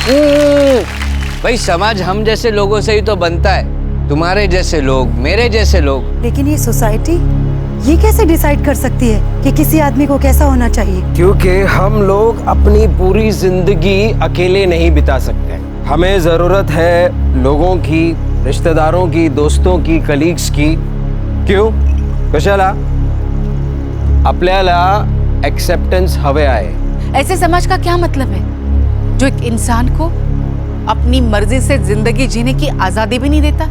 भाई समाज हम जैसे लोगों से ही तो बनता है, तुम्हारे जैसे लोग, मेरे जैसे लोग। लेकिन ये सोसाइटी ये कैसे डिसाइड कर सकती है कि किसी आदमी को कैसा होना चाहिए? क्योंकि हम लोग अपनी पूरी जिंदगी अकेले नहीं बिता सकते। हमें जरूरत है लोगों की, रिश्तेदारों की, दोस्तों की, कलीग्स की। क्यों? कशाला? आपल्याला एक्सेप्टेंस हवे आहे। ऐसे समाज का क्या मतलब है जो एक इंसान को अपनी मर्जी से जिंदगी जीने की आजादी भी नहीं देता?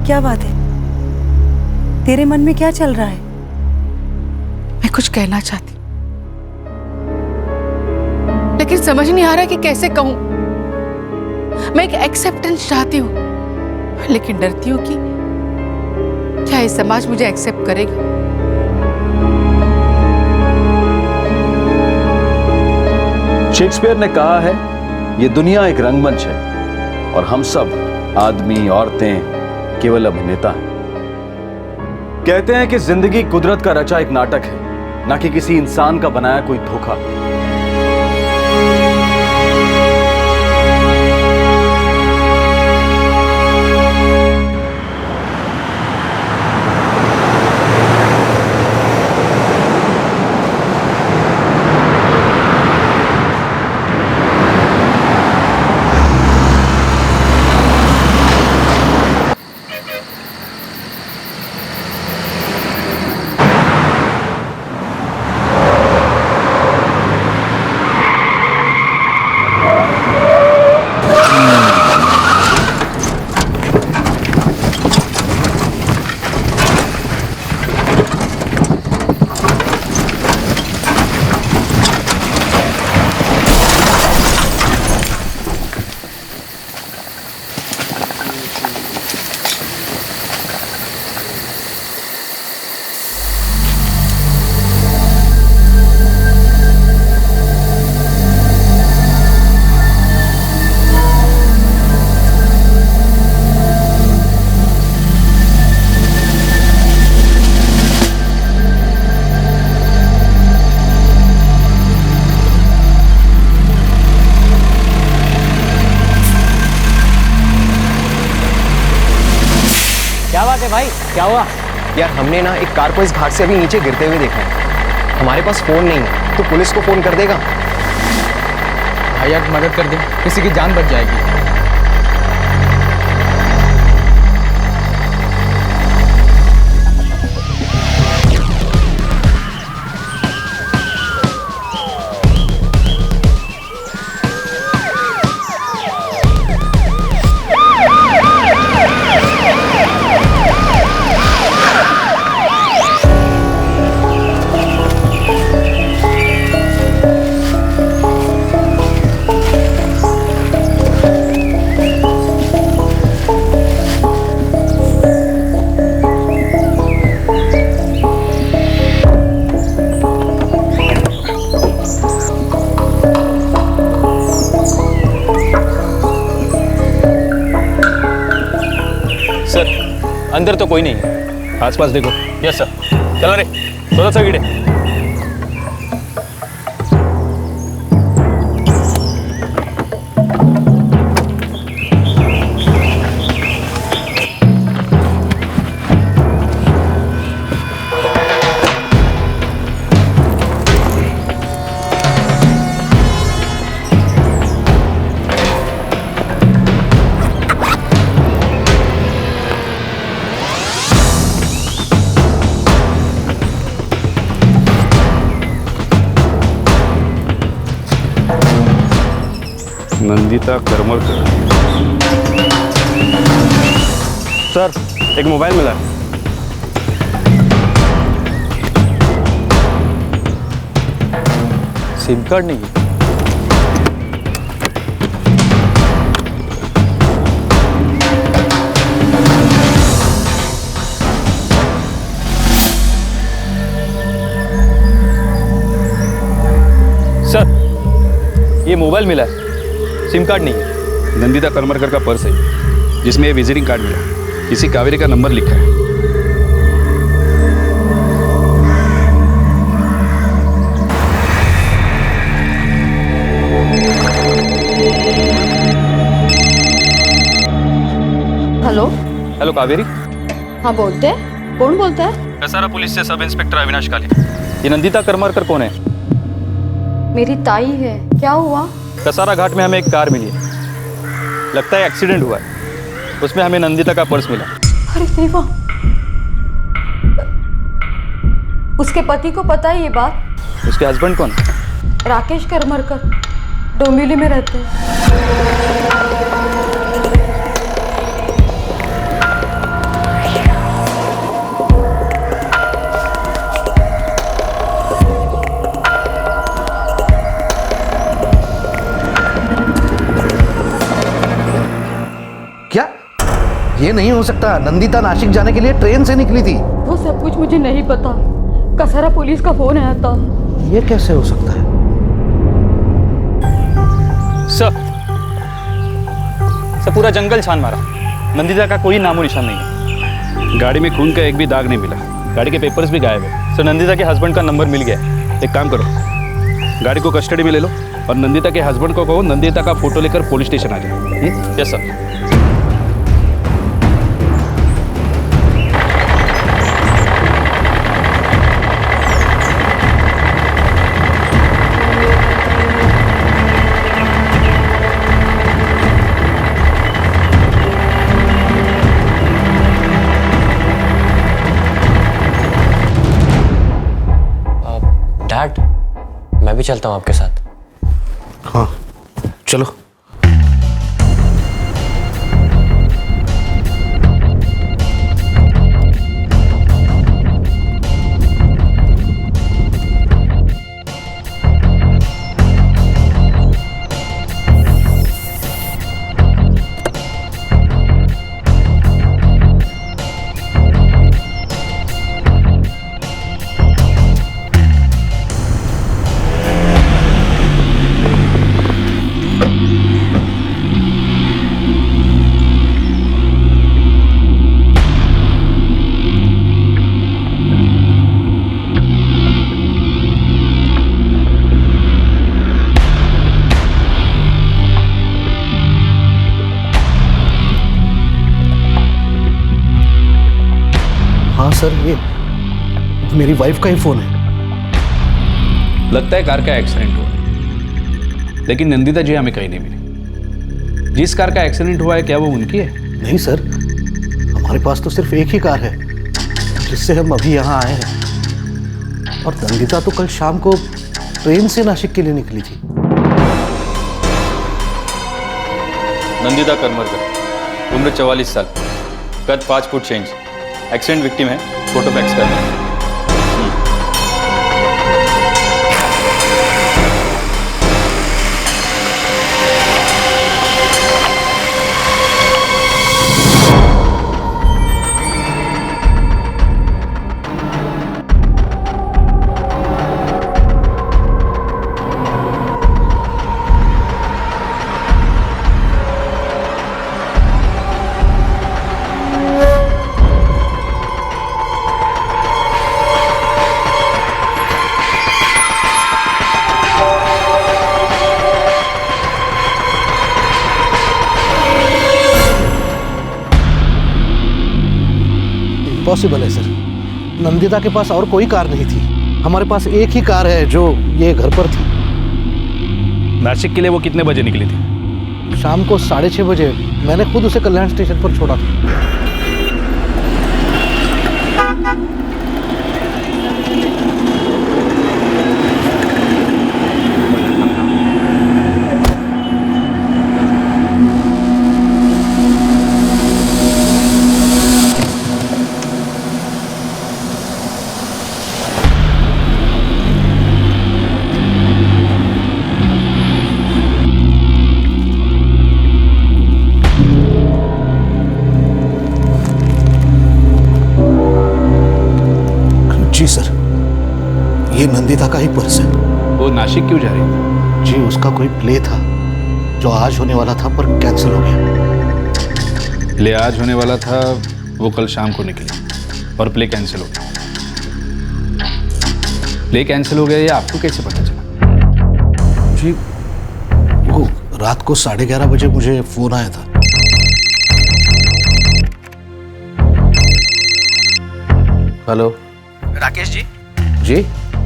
क्या बात है? तेरे मन में क्या चल रहा है? मैं कुछ कहना चाहती हूँ, लेकिन समझ नहीं आ रहा कि कैसे कहूं। मैं एक एक्सेप्टेंस चाहती हूँ, लेकिन डरती हूँ कि क्या ये समाज मुझे एक्सेप्ट करेगा। शेक्सपियर ने कहा है, ये दुनिया एक रंगमंच है और हम सब आदमी औरतें केवल अभिनेता हैं। कहते हैं कि जिंदगी कुदरत का रचा एक नाटक है, ना कि किसी इंसान का बनाया कोई धोखा। क्या बात है भाई? क्या हुआ? यार हमने ना एक कार को इस घाट से अभी नीचे गिरते हुए देखा है। हमारे पास फोन नहीं है, तो पुलिस को फोन कर देगा। भाई यार मदद कर दे, किसी की जान बच जाएगी। अंदर तो कोई नहीं है, आसपास देखो। Yes sir. चलो रे, थोड़ा सा गिरे। नंदिता करमरकर। सर एक मोबाइल मिला। सिम कार्ड नहीं है। सर ये मोबाइल मिला है, सिम कार्ड नहीं है। नंदिता करमरकर का पर्स है जिसमें ये विजिटिंग कार्ड मिला, किसी कावेरी का नंबर लिखा है। कावेरी? हाँ बोलते हैं। कौन बोलता है? कसारा पुलिस से सब इंस्पेक्टर अविनाश काले। ये नंदिता करमरकर कौन है? मेरी ताई है। क्या हुआ? कसारा घाट में हमें एक कार मिली है, लगता है एक्सीडेंट हुआ है। उसमें हमें नंदिता का पर्स मिला। अरे देवा, उसके पति को पता है ये बात? उसके हस्बैंड कौन? राकेश करमरकर, डोंबिवली में रहते हैं। क्या? ये नहीं हो सकता। नंदिता नासिक जाने के लिए ट्रेन से निकली थी। वो सब कुछ मुझे नहीं पता। कसारा पुलिस का फोन आया था। ये कैसे हो सकता है? सब पूरा जंगल छान मारा, नंदिता का कोई नामो निशान नहीं है। गाड़ी में खून का एक भी दाग नहीं मिला। गाड़ी के पेपर्स भी गायब है। सर नंदिता के हस्बैंड का नंबर मिल गया है। एक काम करो, गाड़ी को कस्टडी में ले लो और नंदिता के हस्बैंड को कहो नंदिता का फोटो लेकर पुलिस स्टेशन आ जाए। Yes sir. डैड, मैं भी चलता हूँ आपके साथ। हाँ चलो। हाँ सर, ये मेरी वाइफ का ही फोन है। लगता है कार का एक्सीडेंट हुआ, लेकिन नंदिता जी हमें कहीं नहीं मिली। जिस कार का एक्सीडेंट हुआ है क्या वो उनकी है? नहीं सर, हमारे पास तो सिर्फ एक ही कार है जिससे हम अभी यहाँ आए हैं। और नंदिता तो कल शाम को ट्रेन से नासिक के लिए निकली थी। नंदिता करमरकर, उम्र 44 साल, कद 5 फुट 6 इंच, एक्सीडेंट विक्टिम है, फोटो फैक्स कर दें। पॉसिबल है सर, नंदिता के पास और कोई कार नहीं थी। हमारे पास एक ही कार है जो ये घर पर थी। नासिक के लिए वो कितने बजे निकली थी? शाम को 6:30 बजे। मैंने खुद उसे कल्याण स्टेशन पर छोड़ा था। जी सर, ये नंदिता का ही पर्स है। वो नासिक क्यों जा रही थी? जी उसका कोई प्ले था जो आज होने वाला था पर कैंसिल हो गया। प्ले आज होने वाला था, वो कल शाम को निकली और प्ले कैंसिल हो गया। प्ले कैंसिल हो गया ये आपको कैसे पता चला? जी वो रात को 11:30 बजे मुझे फोन आया था। हेलो। राकेश जी। जी।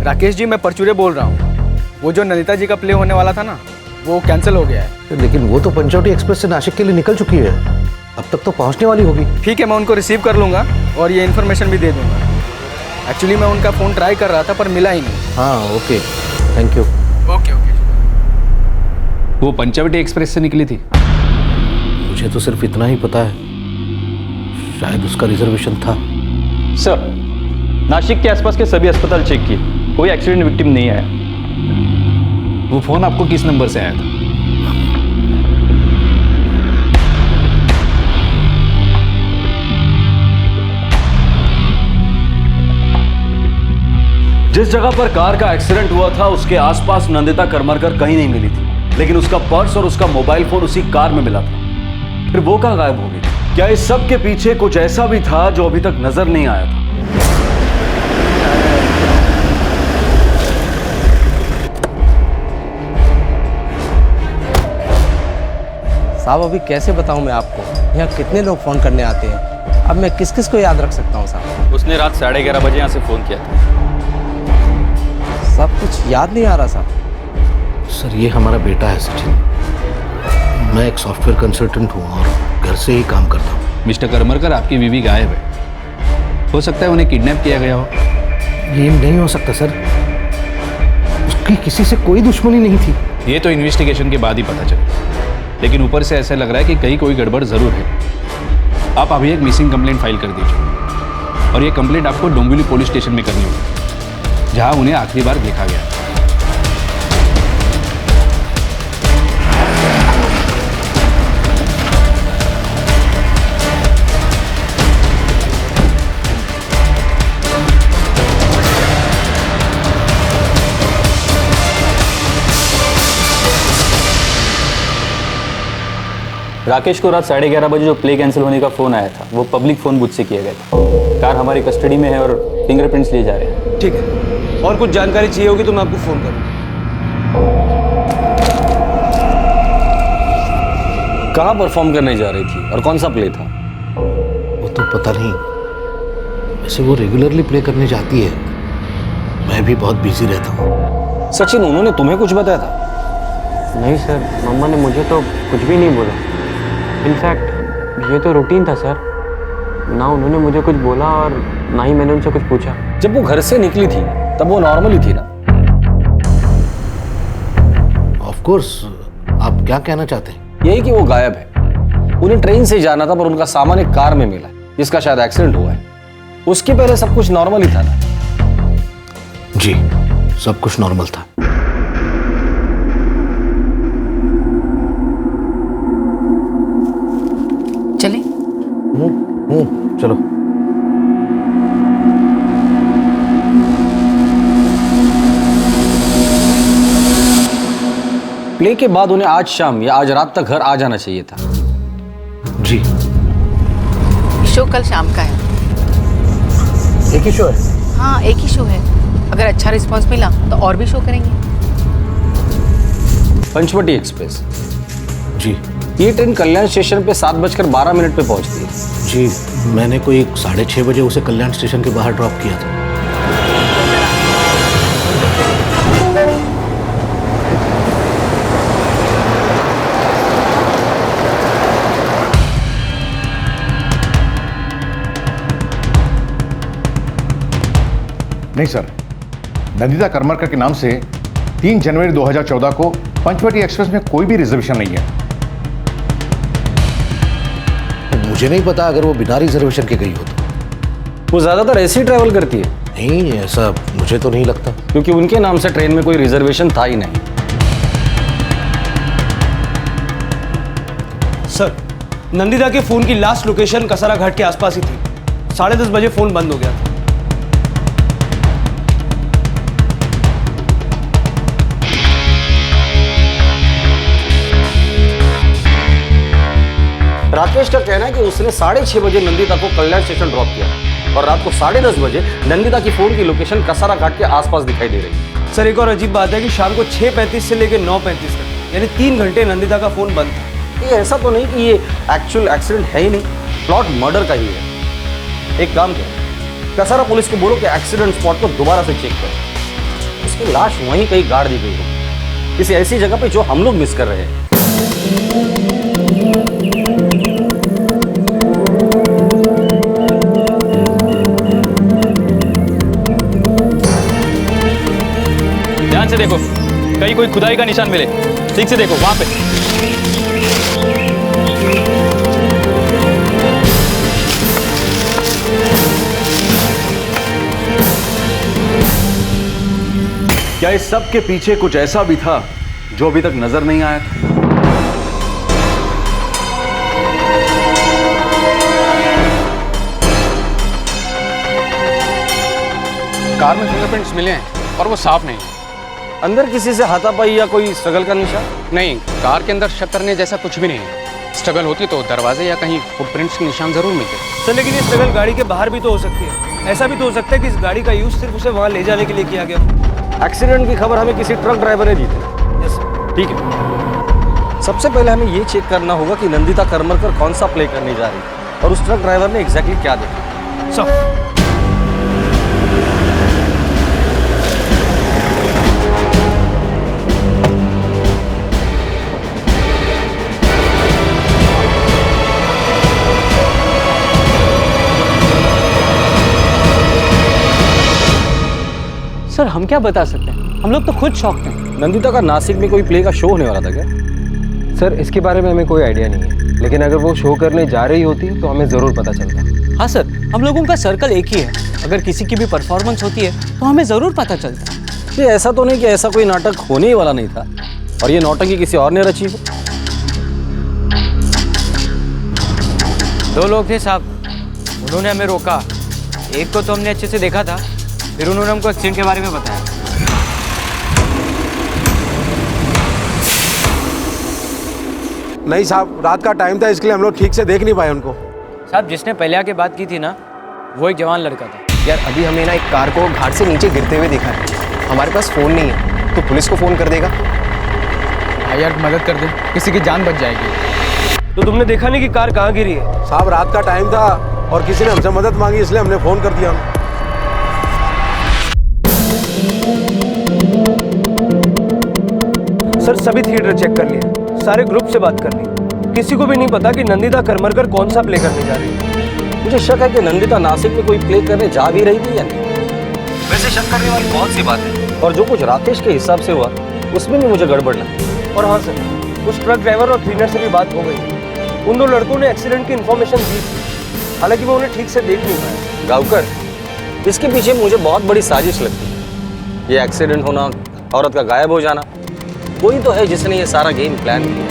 राकेश जी, मैं परचूरे बोल रहा हूँ। वो जो नंदिता जी का प्ले होने वाला था ना, वो कैंसिल हो गया है। लेकिन वो तो पंचवटी एक्सप्रेस से नासिक के लिए निकल चुकी है, अब तक तो पहुंचने वाली होगी। ठीक है, मैं उनको रिसीव कर लूँगा और ये इन्फॉर्मेशन भी दे दूँगा। एक्चुअली मैं उनका फ़ोन ट्राई कर रहा था पर मिला ही नहीं। हाँ okay, thank you. Okay okay. वो पंचवटी एक्सप्रेस से निकली थी। मुझे तो सिर्फ इतना ही पता है, शायद उसका रिजर्वेशन था। सर, नासिक के आसपास के सभी अस्पताल चेक किए, कोई एक्सीडेंट विक्टिम नहीं आया। वो फोन आपको किस नंबर से आया था? जिस जगह पर कार का एक्सीडेंट हुआ था उसके आसपास नंदिता करमरकर कहीं नहीं मिली थी, लेकिन उसका पर्स और उसका मोबाइल फोन उसी कार में मिला था। फिर वो कहां गायब हो गई? क्या इस सब के पीछे कुछ ऐसा भी था जो अभी तक नजर नहीं आया था? साहब अभी कैसे बताऊं मैं आपको, यहाँ कितने लोग फ़ोन करने आते हैं, अब मैं किस किस को याद रख सकता हूँ साहब। उसने रात 11:30 बजे यहाँ से फ़ोन किया था। सब कुछ याद नहीं आ रहा साहब। सर ये हमारा बेटा है सचिन, मैं एक सॉफ्टवेयर कंसल्टेंट हूँ और घर से ही काम करता हूँ। मिस्टर करमरकर, आपकी बीवी गायब है, हो सकता है उन्हें किडनैप किया गया हो। ये नहीं हो सकता सर, उसकी किसी से कोई दुश्मनी नहीं थी। ये तो इन्वेस्टिगेशन के बाद ही पता चला, लेकिन ऊपर से ऐसा लग रहा है कि कहीं कोई गड़बड़ जरूर है। आप अभी एक मिसिंग कंप्लेंट फाइल कर दीजिए और ये कंप्लेंट आपको डोंबिवली पुलिस स्टेशन में करनी होगी, जहां उन्हें आखिरी बार देखा गया। राकेश को रात 11:30 बजे जो प्ले कैंसिल होने का फ़ोन आया था, वो पब्लिक फ़ोन बुथ से किया गया था। कार हमारी कस्टडी में है और फिंगरप्रिंट्स लिए जा रहे हैं। ठीक है, और कुछ जानकारी चाहिए होगी तो मैं आपको फ़ोन करूँगा। कहाँ परफॉर्म करने जा रही थी और कौन सा प्ले था? वो तो पता नहीं, वैसे वो रेगुलरली प्ले करने जाती है, मैं भी बहुत बिजी रहता हूँ। सचिन, उन्होंने तुम्हें कुछ बताया था? नहीं सर, मम्मा ने मुझे तो कुछ भी नहीं बोला। इनफैक्ट ये तो रूटीन था सर, ना उन्होंने मुझे कुछ बोला और ना ही मैंने उनसे कुछ पूछा। जब वो घर से निकली थी तब वो नॉर्मल ही थी ना? ऑफ कोर्स, आप क्या कहना चाहते हैं? यही कि वो गायब है। उन्हें ट्रेन से जाना था पर उनका सामान एक कार में मिला, जिसका शायद एक्सीडेंट हुआ है। उसके पहले सब कुछ नॉर्मल ही था ना? जी, सब कुछ नॉर्मल था। चले? चलो। प्ले के बाद उन्हें आज शाम या आज रात तक घर आ जाना चाहिए था। जी। शो कल शाम का है। एक ही शो है? हाँ, एक ही शो है। अगर अच्छा रिस्पांस मिला तो और भी शो करेंगे। पंचवटी एक्सप्रेस। जी। ये ट्रेन कल्याण स्टेशन पे 7:12 पे पहुंचती है। जी, मैंने कोई 6:30 बजे उसे कल्याण स्टेशन के बाहर ड्रॉप किया था। नहीं सर, नंदिता करमरकर के नाम से 3 जनवरी 2014 को पंचवटी एक्सप्रेस में कोई भी रिजर्वेशन नहीं है। मुझे नहीं पता, अगर वो बिना रिजर्वेशन के गई हो तो। वो ज्यादातर ऐसे ही ट्रैवल करती है। नहीं, ऐसा मुझे तो नहीं लगता, क्योंकि उनके नाम से ट्रेन में कोई रिजर्वेशन था ही नहीं। सर, नंदिता के फोन की लास्ट लोकेशन कसारा घाट के आसपास ही थी। 10:30 बजे फोन बंद हो गया था। राकेश का कहना है कि उसने 6:30 बजे नंदिता को कल्याण स्टेशन ड्रॉप किया और रात को 10:30 बजे नंदिता की फोन की लोकेशन कसारा घाट के आसपास दिखाई दे रही है। सर, एक और अजीब बात है कि शाम को 6:35 से लेकर 9:35 तक, यानी 3 घंटे नंदिता का फोन बंद था। ये ऐसा तो नहीं कि ये एक्चुअल एक्सीडेंट है ही नहीं, प्लॉट मर्डर का ही है। एक काम करें, कसारा पुलिस को बोलो कि एक्सीडेंट स्पॉट को दोबारा से चेक करो। उसकी लाश वहीं कहीं गाड़ दी गई हो, किसी ऐसी जगह पे जो हम लोग मिस कर रहे हैं। ध्यान से देखो, कहीं कोई खुदाई का निशान मिले, ठीक से देखो वहां पे। क्या इस सब के पीछे कुछ ऐसा भी था जो अभी तक नजर नहीं आया था? कार में फिंगरप्रिंट्स मिले हैं और वो साफ नहीं है। अंदर किसी से हाथापाई या कोई स्ट्रगल का निशान? नहीं, कार के अंदर शक करने जैसा कुछ भी नहीं है। स्ट्रगल होती तो दरवाजे या कहीं फुटप्रिंट्स के निशान जरूर मिलते। सर लेकिन ये स्ट्रगल गाड़ी के बाहर भी तो हो सकती है। ऐसा भी तो हो सकता है कि इस गाड़ी का यूज सिर्फ उसे वहां ले जाने के लिए किया गया। एक्सीडेंट की खबर हमें किसी ट्रक ड्राइवर ने दी थी। यस ठीक है। सबसे पहले हमें ये चेक करना होगा कि नंदिता करमरकर कौन सा प्ले करने जा रही है और उस ट्रक ड्राइवर ने एग्जैक्टली क्या देखा। सर सर हम क्या बता सकते हैं, हम लोग तो खुद शॉक्ड हैं। नंदिता का नासिक में कोई प्ले का शो होने वाला था क्या? सर इसके बारे में हमें कोई आइडिया नहीं है, लेकिन अगर वो शो करने जा रही होती तो हमें ज़रूर पता चलता। हाँ सर, हम लोगों का सर्कल एक ही है। अगर किसी की भी परफॉर्मेंस होती है तो हमें ज़रूर पता चलता। ये ऐसा तो नहीं कि ऐसा कोई नाटक होने ही वाला नहीं था और ये नौटंकी किसी और ने रची हो। 2 लोग थे साहब, उन्होंने हमें रोका। एक को तो हमने अच्छे से देखा था, फिर उन्होंने हमको एक्सीडेंट के बारे में बताया। नहीं साहब, रात का टाइम था इसलिए हम लोग ठीक से देख नहीं पाए उनको। साहब जिसने पहले आके बात की थी ना, वो एक जवान लड़का था। यार अभी हमने ना एक कार को घाट से नीचे गिरते हुए देखा है। हमारे पास फ़ोन नहीं है तो पुलिस को फ़ोन कर देगा। भाई यार मदद कर दे, किसी की जान बच जाएगी। तो तुमने देखा नहीं कि कार कहाँ गिरी है? साहब रात का टाइम था और किसी ने हमसे मदद मांगी इसलिए हमने फ़ोन कर दिया। सर सभी थिएटर चेक कर लिए, सारे ग्रुप से बात कर ली, किसी को भी नहीं पता कि नंदिता करमरकर कौन सा प्ले करने जा रही है। मुझे शक है कि नंदिता नासिक में कोई प्ले करने जा भी रही थी या नहीं। वैसे शक करने वाली बहुत सी बात है और जो कुछ राकेश के हिसाब से हुआ उसमें भी मुझे गड़बड़ लगी। और हाँ सर, उस ट्रक ड्राइवर और क्लीनर से भी बात हो गई। उन 2 लड़कों ने एक्सीडेंट की इन्फॉर्मेशन दी थी, हालांकि मैं उन्हें ठीक से देख नहीं पाया। गाँवकर, इसके पीछे मुझे बहुत बड़ी साजिश लगती है। ये एक्सीडेंट होना, औरत का गायब हो जाना, कोई तो है जिसने ये सारा गेम प्लान किया।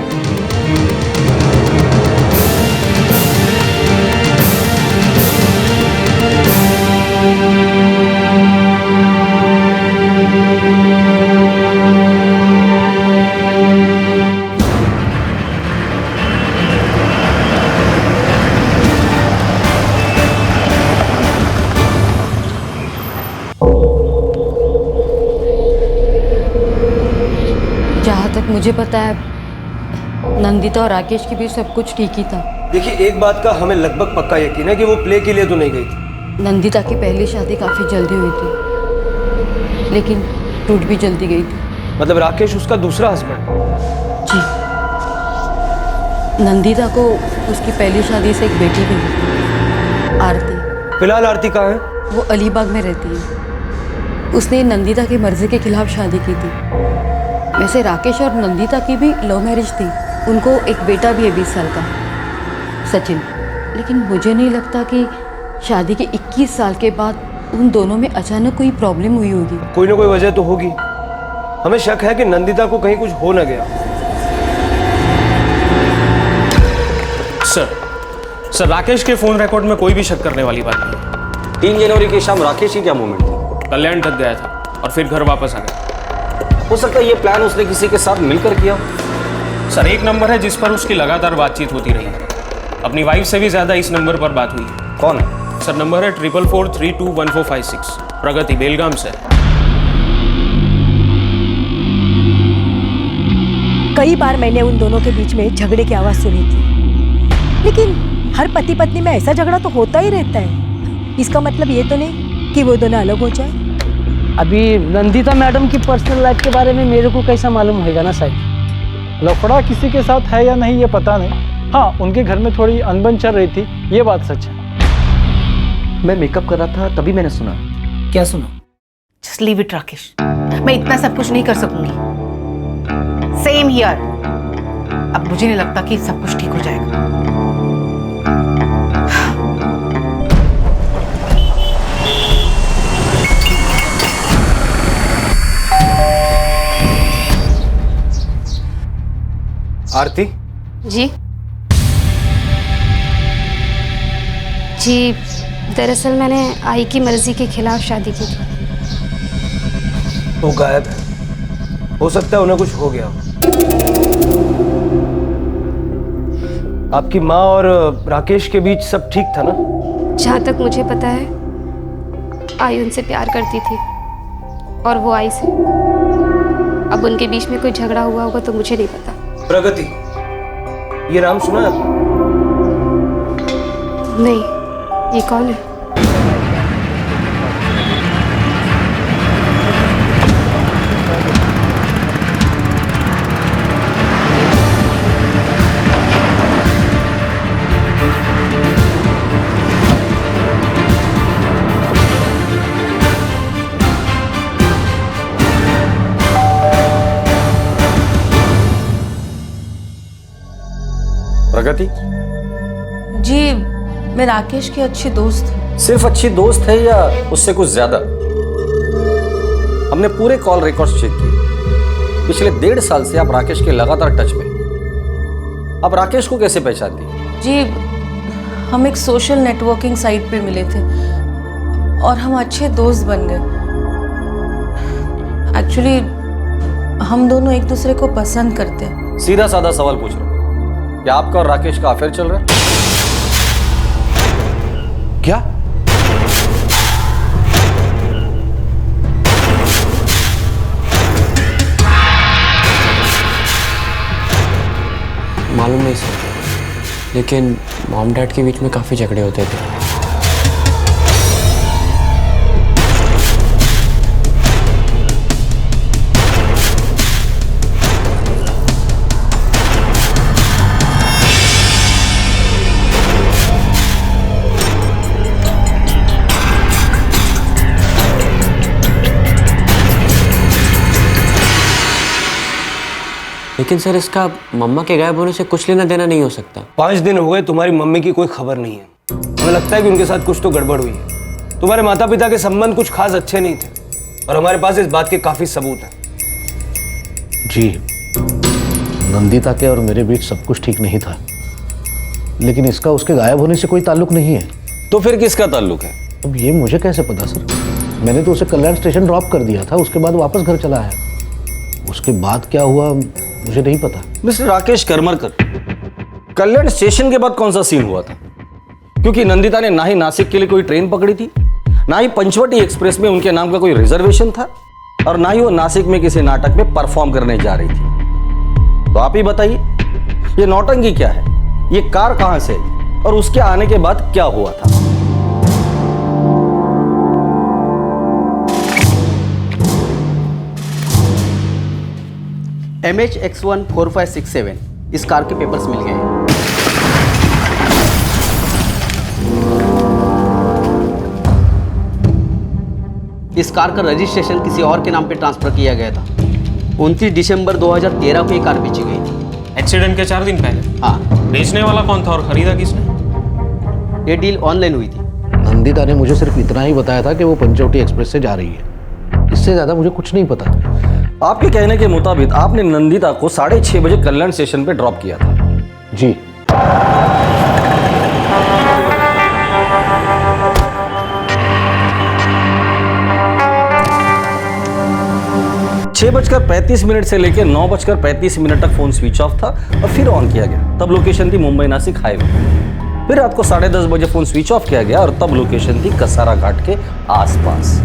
जहाँ तक मुझे पता है नंदिता और राकेश के बीच सब कुछ ठीक ही था। देखिए एक बात का हमें लगभग पक्का यकीन है कि वो प्ले के लिए तो नहीं गई थी। नंदिता की पहली शादी काफ़ी जल्दी हुई थी, लेकिन टूट भी जल्दी गई थी। मतलब राकेश उसका दूसरा हस्बैंड? जी। नंदिता को उसकी पहली शादी से एक बेटी भी हुई, आरती। फिलहाल आरती कहाँ है? वो अलीबाग में रहती है। उसने नंदिता की मर्जी के खिलाफ शादी की थी। वैसे राकेश और नंदिता की भी लव मैरिज थी, उनको एक बेटा भी है 20 साल का, सचिन। लेकिन मुझे नहीं लगता कि शादी के 21 साल के बाद उन दोनों में अचानक कोई प्रॉब्लम हुई होगी। कोई ना कोई वजह तो होगी। हमें शक है कि नंदिता को कहीं कुछ हो न गया। सर राकेश के फोन रिकॉर्ड में कोई भी शक करने वाली बात नहीं। 3 जनवरी की शाम राकेश की क्या मूवमेंट थी? कल्याण तक गया था और फिर घर वापस आ गया। हो सकता है ये प्लान उसने किसी के साथ मिलकर किया। सर एक नंबर है जिस पर उसकी लगातार बातचीत होती रही है। अपनी वाइफ से भी ज्यादा इस नंबर पर बात हुई। कौन है? सर नंबर है 4443214456, प्रगति बेलगाम से। कई बार मैंने उन दोनों के बीच में झगड़े की आवाज सुनी थी, लेकिन हर पति पत्नी में ऐसा झगड़ा तो होता ही रहता है। इसका मतलब ये तो नहीं कि वो दोनों अलग हो जाए। अभी नंदिता मैडम की पर्सनल लाइफ के बारे में मेरे को कैसा मालूम होगा ना साहब। लफड़ा किसी के साथ है या नहीं ये पता नहीं। हाँ, उनके घर में थोड़ी अनबन चल रही थी, ये बात सच है। मैं मेकअप कर रहा था तभी मैंने सुना। क्या सुना? जस्ट लीव इट राकेश, मैं इतना सब कुछ नहीं कर सकूंगी। Same here. अब मुझे नहीं लगता कि सब कुछ ठीक हो जाएगा। आरती जी जी, दरअसल मैंने आई की मर्जी के खिलाफ शादी की थी। वो गायब है, हो सकता है उन्हें कुछ हो गया हो। आपकी माँ और राकेश के बीच सब ठीक था ना? जहाँ तक मुझे पता है आई उनसे प्यार करती थी और वो आई से। अब उनके बीच में कोई झगड़ा हुआ होगा तो मुझे नहीं पता। प्रगति, ये नाम सुना है आपने? नहीं, ये कौन है? प्रगति जी, मैं राकेश की अच्छी दोस्त हूँ। सिर्फ अच्छी दोस्त है या उससे कुछ ज्यादा? हमने पूरे कॉल रिकॉर्ड्स चेक किए। पिछले 1.5 साल से आप राकेश के लगातार टच में। आप राकेश को कैसे पहचानती हैं? जी, हम एक सोशल नेटवर्किंग साइट पे मिले थे और हम अच्छे दोस्त बन गए। एक्चुअली हम दोनों एक दूसरे को पसंद करते हैं। सीधा साधा सवाल पूछ रहा हूं, क्या आपका और राकेश का अफेयर चल रहा है? क्या? मालूम नहीं सर, लेकिन मॉम डैड के बीच में काफ़ी झगड़े होते थे। लेकिन सर, इसका मम्मा के गायब होने से कुछ लेना देना नहीं हो सकता। 5 दिन हो गए तुम्हारी मम्मी की कोई खबर नहीं है। हमें लगता है कि उनके साथ कुछ तो गड़बड़ हुई है। तुम्हारे माता पिता के संबंध कुछ खास अच्छे नहीं थे और हमारे पास इस बात के काफी सबूत हैं। जी, नंदिता के और मेरे बीच सब कुछ ठीक नहीं था, लेकिन इसका उसके गायब होने से कोई ताल्लुक नहीं है। तो फिर किसका ताल्लुक है? अब ये मुझे कैसे पता सर? मैंने तो उसे कल्याण स्टेशन ड्रॉप कर दिया था, उसके बाद वापस घर चला आया। उसके बाद क्या हुआ मुझे नहीं पता। मिस्टर राकेश करमरकर, कल्याण स्टेशन के बाद कौन सा सीन हुआ था? क्योंकि नंदिता ने ना ही नासिक के लिए कोई ट्रेन पकड़ी थी, ना ही पंचवटी एक्सप्रेस में उनके नाम का कोई रिजर्वेशन था, और ना ही वो नासिक में किसी नाटक में परफॉर्म करने जा रही थी। तो आप ही बताइए, ये नौटंकी क्या है? ये कार कहां से और उसके आने के बाद क्या हुआ था? MHX14567 इस कार के पेपर्स मिल गए हैं। इस कार का रजिस्ट्रेशन किसी और के नाम पे ट्रांसफर किया गया था। 29 दिसंबर 2013 को ये कार बेची गई थी। एक्सीडेंट के 4 दिन पहले? हाँ। बेचने वाला कौन था और खरीदा किसने? ये डील ऑनलाइन हुई थी। नंदिता ने मुझे सिर्फ इतना ही बताया था कि वो पंचवटी एक्सप्रेस से जा रही है। इससे ज्यादा मुझे कुछ नहीं पता। आपके कहने के मुताबिक आपने नंदिता को 6:30 बजे कल्याण स्टेशन पे ड्रॉप किया था? जी। 6:35 से लेकर 9:35 तक फोन स्विच ऑफ था और फिर ऑन किया गया। तब लोकेशन थी मुंबई नासिक हाईवे। फिर रात को 10:30 बजे फोन स्विच ऑफ किया गया और तब लोकेशन थी कसारा घाट के आसपास।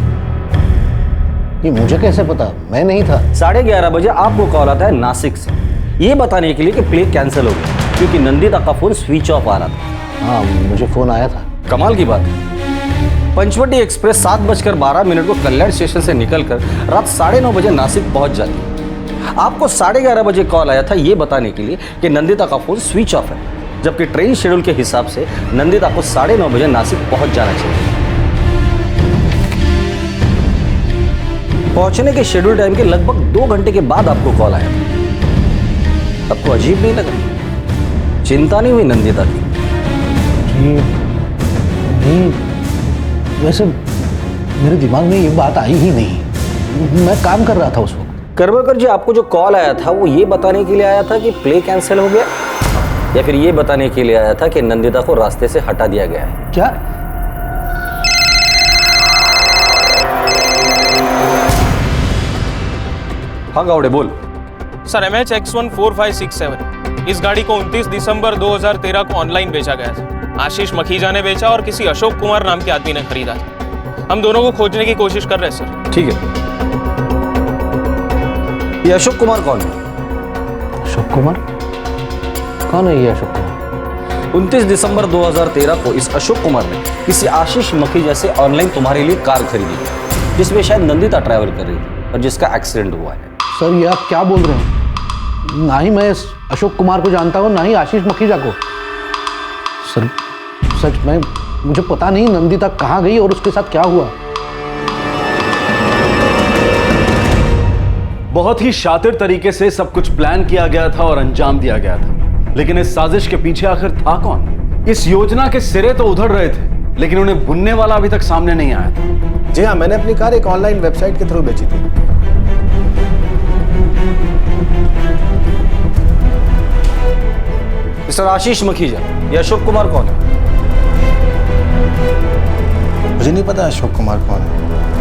ये मुझे कैसे पता? मैं नहीं था। 11:30 बजे आपको कॉल आता है नासिक से, ये बताने के लिए कि प्ले कैंसिल हो गया क्योंकि नंदिता का फोन स्विच ऑफ आ रहा था। हाँ, मुझे फोन आया था। कमाल की बात है, पंचवटी एक्सप्रेस 7:12 को कल्याण स्टेशन से निकलकर रात 9:30 बजे नासिक पहुंच जाती है। आपको 11:30 बजे कॉल आया था ये बताने के लिए कि नंदिता का फोन स्विच ऑफ है, जबकि ट्रेन शेड्यूल के हिसाब से नंदिता को 9:30 बजे नासिक पहुंच जाना चाहिए। पहुंचने के शेड्यूल टाइम के लगभग 2 घंटे के बाद आपको कॉल आया था। आपको अजीब नहीं लगा? चिंता नहीं हुई नंदिता की? नहीं, वैसे मेरे दिमाग में ये बात आई ही नहीं। मैं काम कर रहा था उस वक्त। करमरकर जी, आपको जो कॉल आया था वो ये बताने के लिए आया था कि प्ले कैंसिल हो गया, या फिर ये बताने के लिए आया था कि नंदिता को रास्ते से हटा दिया गया है? क्या? हाँ गावड़े बोल। सर MH X14567 इस गाड़ी को 29 दिसंबर 2013 को ऑनलाइन बेचा गया था। आशीष मखीजा ने बेचा और किसी अशोक कुमार नाम के आदमी ने खरीदा था। हम दोनों को खोजने की कोशिश कर रहे हैं सर। ठीक है, ये अशोक कुमार कौन है? अशोक कुमार? कौन है ये अशोक कुमार? 29 दिसंबर 2013 को इस अशोक कुमार ने किसी आशीष मखीजा से ऑनलाइन तुम्हारे लिए कार खरीदी थी, जिसमें शायद नंदिता ट्रैवल कर रही थी और जिसका एक्सीडेंट हुआ है। सर ये आप क्या बोल रहे हैं? ना ही मैं अशोक कुमार को जानता हूँ, ना ही आशीष मखीजा को। सर सच में मुझे पता नहीं नंदिता कहाँ गई और उसके साथ क्या हुआ। बहुत ही शातिर तरीके से सब कुछ प्लान किया गया था और अंजाम दिया गया था, लेकिन इस साजिश के पीछे आखिर था कौन? इस योजना के सिरे तो उधड़ रहे थे, लेकिन उन्हें बुनने वाला अभी तक सामने नहीं आया था। जी हाँ, मैंने अपनी कार एक ऑनलाइन वेबसाइट के थ्रू बेची थी। मिस्टर आशीष मखीजा, ये अशोक कुमार कौन है? मुझे नहीं पता अशोक कुमार कौन है।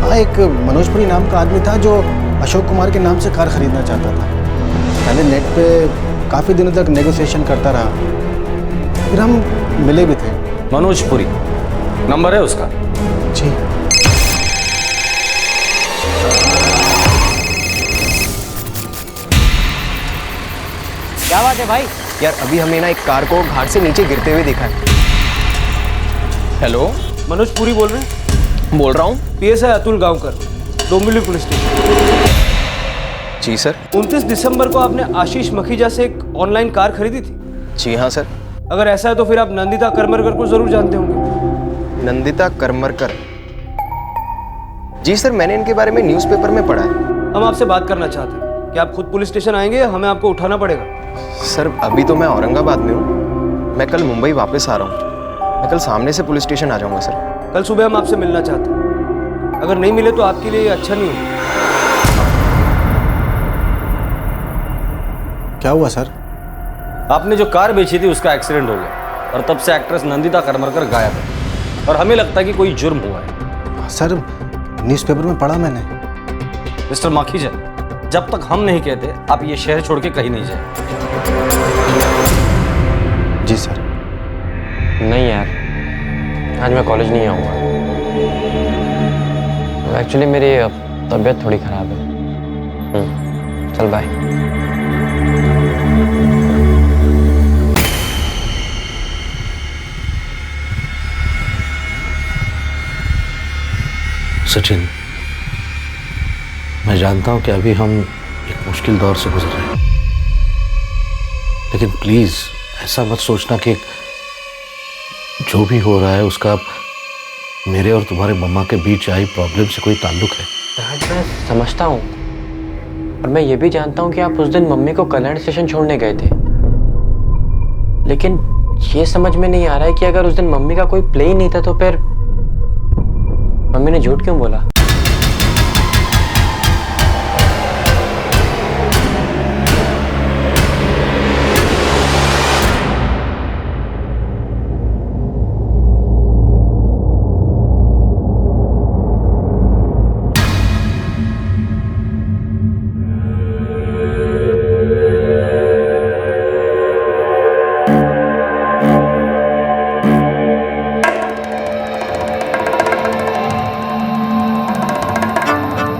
हाँ, एक मनोजपुरी नाम का आदमी था जो अशोक कुमार के नाम से कार खरीदना चाहता था। पहले नेट पे काफ़ी दिनों तक नेगोशिएशन करता रहा, फिर हम मिले भी थे। मनोजपुरी नंबर है उसका? जी। क्या बात है भाई? यार अभी हमें ना एक कार को घाट से नीचे गिरते हुए देखा है। हेलो, मनोज पुरी बोल रहे हैं? बोल रहा हूँ। PSI Atul Gaonkar, Dombivli police station. जी सर। 29 दिसंबर को आपने आशीष मखीजा से एक ऑनलाइन कार खरीदी थी? जी हाँ सर। अगर ऐसा है तो फिर आप नंदिता करमरकर को जरूर जानते होंगे। नंदिता करमरकर? जी सर, मैंने इनके बारे में न्यूज़पेपर में पढ़ा है। हम आपसे बात करना चाहते हैं कि आप खुद पुलिस स्टेशन आएंगे, हमें आपको उठाना पड़ेगा। सर अभी तो मैं औरंगाबाद में हूँ, मैं कल मुंबई वापस आ रहा हूँ। मैं कल सामने से पुलिस स्टेशन आ जाऊँगा सर। कल सुबह हम आपसे मिलना चाहते हैं, अगर नहीं मिले तो आपके लिए अच्छा नहीं होगा। क्या हुआ सर? आपने जो कार बेची थी उसका एक्सीडेंट हो गया और तब से एक्ट्रेस नंदिता करमरकर गायब है और हमें लगता है कि कोई जुर्म हुआ है। सर न्यूज़पेपर में पढ़ा मैंने। मिस्टर मखीजा, जब तक हम नहीं कहते आप ये शहर छोड़ के कहीं नहीं जाए। जी सर। नहीं यार, आज मैं कॉलेज नहीं आऊँगा। एक्चुअली मेरी तबीयत थोड़ी ख़राब है। चल बाय। सचिन, मैं जानता हूं कि अभी हम एक मुश्किल दौर से गुजर रहे हैं, लेकिन प्लीज ऐसा मत सोचना कि जो भी हो रहा है उसका मेरे और तुम्हारे मम्मा के बीच आई प्रॉब्लम से कोई ताल्लुक है। डैड, मैं समझता हूँ और मैं ये भी जानता हूँ कि आप उस दिन मम्मी को कल्याण स्टेशन छोड़ने गए थे, लेकिन ये समझ में नहीं आ रहा है कि अगर उस दिन मम्मी का कोई प्ले ही नहीं था तो फिर मम्मी ने झूठ क्यों बोला?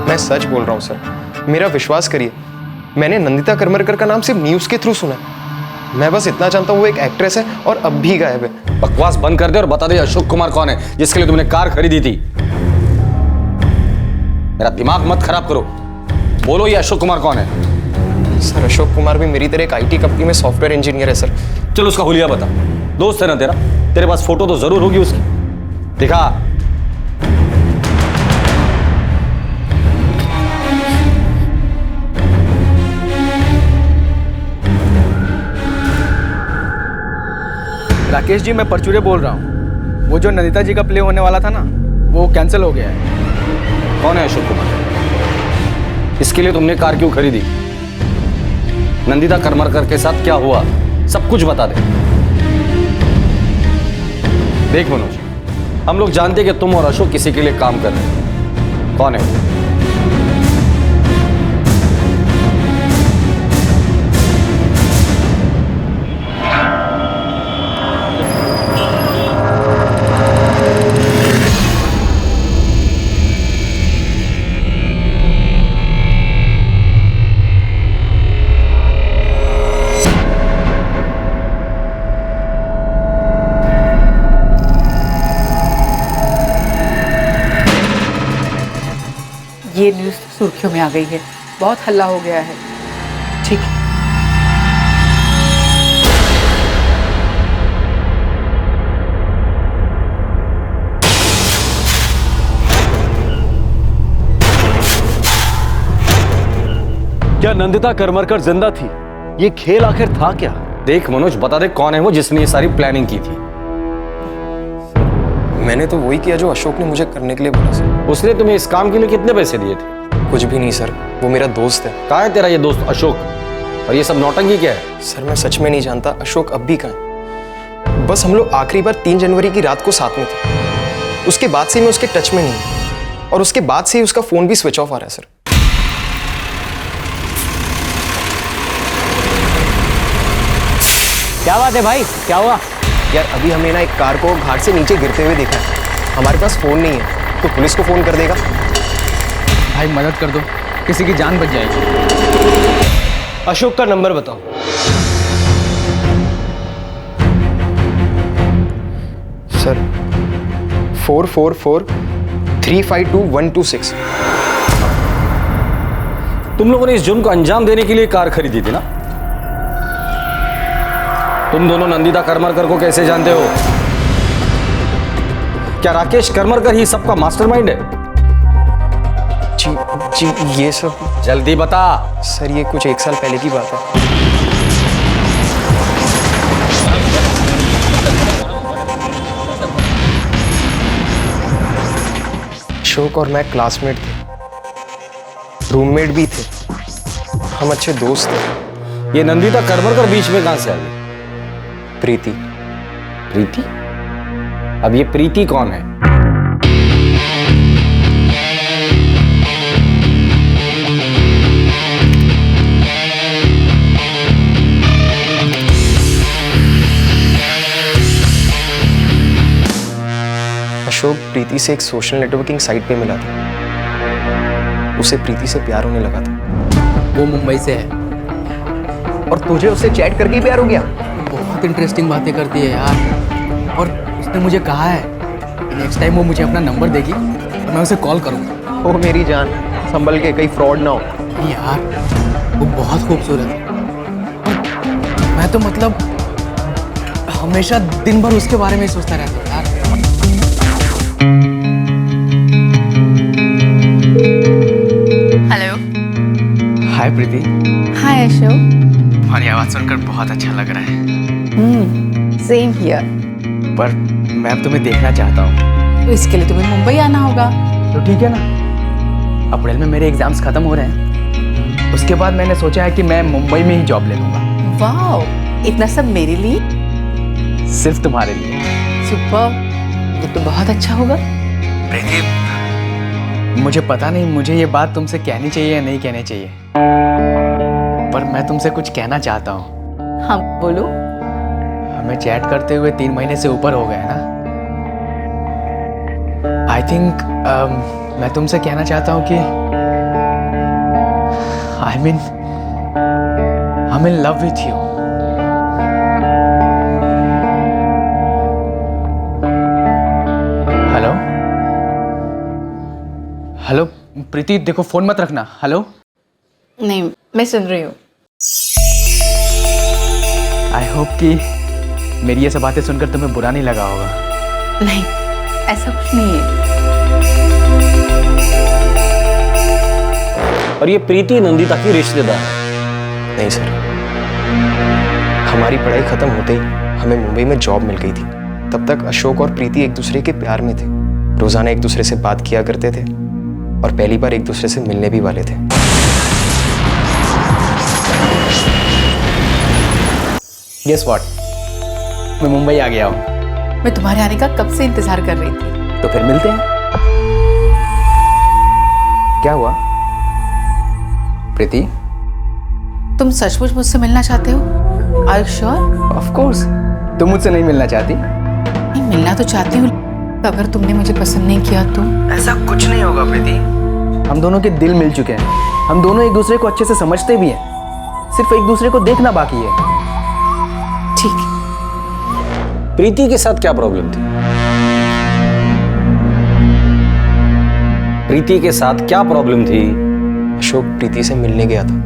मैं सच बोल रहा हूँ सर, मेरा विश्वास करिए। मैंने नंदिता करमरकर का नाम सिर्फ न्यूज़ के थ्रू सुना है। मैं बस इतना जानता हूँ वो एक एक्ट्रेस है और अब भी गायब है। बकवास बंद कर दे और बता दे अशोक कुमार कौन है जिसके लिए तुमने कार खरीदी थी। मेरा दिमाग मत खराब करो, बोलो ये अशोक कुमार कौन है? सर अशोक कुमार भी मेरी तरह एक आईटी कंपनी में सॉफ्टवेयर इंजीनियर है सर। चलो उसका हुलिया बता, दोस्त है ना तेरा, तेरे पास फोटो तो जरूर होगी उसकी, दिखा। राकेश जी, मैं परचूरे बोल रहा हूँ। वो जो नंदिता जी का प्ले होने वाला था ना, वो कैंसिल हो गया है। कौन है अशोक कुमार? इसके लिए तुमने कार क्यों खरीदी? नंदिता करमरकर के साथ क्या हुआ, सब कुछ बता दे। देख मनोज, हम लोग जानते हैं कि तुम और अशोक किसी के लिए काम कर रहे हो। कौन है? ये न्यूज़ सुर्खियों में आ गई है, बहुत हल्ला हो गया है। ठीक है। क्या नंदिता करमरकर जिंदा थी? ये खेल आखिर था क्या? देख मनोज, बता दे कौन है वो जिसने ये सारी प्लानिंग की थी। मैंने तो वही किया जो अशोक ने मुझे करने के लिए बोला सर। उसने तुम्हें इस काम के लिए कितने पैसे दिए थे? कुछ भी नहीं सर, वो मेरा दोस्त है। कहाँ है तेरा ये दोस्त अशोक? और ये सब नौटंकी क्या है? सर मैं सच में नहीं जानता अशोक अब भी कहाँ है। बस हम लोग आखिरी बार 3 जनवरी की रात को साथ में थे। उसके बाद से मैं उसके टच में नहीं हूँ, और उसके बाद से ही उसका फोन भी स्विच ऑफ आ रहा है सर। क्या बात है भाई, क्या हुआ? यार अभी हमें ना एक कार को घाट से नीचे गिरते हुए देखा है। हमारे पास फोन नहीं है, तो पुलिस को फोन कर देगा। भाई मदद कर दो, किसी की जान बच जाएगी। अशोक का नंबर बताओ। सर 444-352-126। तुम लोगों ने इस जुर्म को अंजाम देने के लिए कार खरीदी थी ना? तुम दोनों नंदिता करमरकर को कैसे जानते हो? क्या राकेश करमरकर ही सबका मास्टरमाइंड है? जी ये सब जल्दी बता। सर ये कुछ 1 साल पहले की बात है। अशोक और मैं क्लासमेट थे, रूममेट भी थे, हम अच्छे दोस्त थे। ये नंदिता करमरकर बीच में कहां से आ गई? प्रीति। प्रीति? अब ये प्रीति कौन है? अशोक प्रीति से एक सोशल नेटवर्किंग साइट पे मिला था। उसे प्रीति से प्यार होने लगा था। वो मुंबई से है। और तुझे उससे चैट करके प्यार हो गया? बहुत इंटरेस्टिंग बातें करती है यार। और उसने मुझे कहा है कि नेक्स्ट टाइम वो मुझे अपना नंबर देगी तो मैं उसे कॉल करूँगा। ओ मेरी जान, संभल के, कहीं फ्रॉड ना हो। नहीं यार, वो बहुत खूबसूरत है। मैं तो मतलब हमेशा दिन भर उसके बारे में सोचता रहता हूँ यार। हेलो। हाय प्रीति। हाय अशोक। तुम्हारी आवाज़ सुनकर बहुत अच्छा लग रहा है। Same here. पर मैं अब तुम्हें देखना चाहता हूँ। तो इसके लिए तुम्हें मुंबई आना होगा। तो ठीक है ना, अप्रैल में मेरे एग्जाम्स खत्म हो रहे हैं। उसके बाद मैंने सोचा है कि मैं मुंबई में ही जॉब ले लूँगा। वाह, इतना सब मेरे लिए? सिर्फ तुम्हारे लिए। सुपर, ये तो बहुत अच्छा होगा। प्रीति, मुझे पता नहीं मुझे ये बात तुमसे कहनी चाहिए या नहीं कहनी चाहिए, पर मैं तुमसे कुछ कहना चाहता हूँ। हाँ बोलो। हमें चैट करते हुए 3 महीने से ऊपर हो गए ना। आई थिंक मैं तुमसे कहना चाहता हूँ कि I mean love with you. Preeti देखो, फोन मत रखना। हेलो। नहीं, मैं सुन रही हूँ। आई होप कि मेरी ये सब बातें सुनकर तुम्हें बुरा नहीं लगा होगा। नहीं, ऐसा कुछ नहीं है। और ये प्रीति नंदिता की रिश्तेदार है। नहीं सर, हमारी पढ़ाई खत्म होते ही हमें मुंबई में जॉब मिल गई थी। तब तक अशोक और प्रीति एक दूसरे के प्यार में थे। रोजाना एक दूसरे से बात किया करते थे और पहली बार एक दूसरे से मिलने भी वाले थे। गेस व्हाट, मैं मुंबई आ गया हूँ। मैं तुम्हारे आने का कब से इंतजार कर रही थी। तो फिर मिलते हैं। क्या हुआ प्रीति? तुम सचमुच मुझसे मिलना चाहते हो? Are you sure? Of course. तुम मुझसे नहीं मिलना चाहती? नहीं, मिलना तो चाहती हूँ, अगर तुमने मुझे पसंद नहीं किया तो। ऐसा कुछ नहीं होगा प्रीति। हम दोनों के दिल मिल चुके हैं। हम दोनों एक दूसरे को अच्छे से समझते भी हैं। सिर्फ एक दूसरे को देखना बाकी है। ठीक। प्रीति के साथ क्या प्रॉब्लम थी? प्रीति के साथ क्या प्रॉब्लम थी? अशोक प्रीति से मिलने गया था।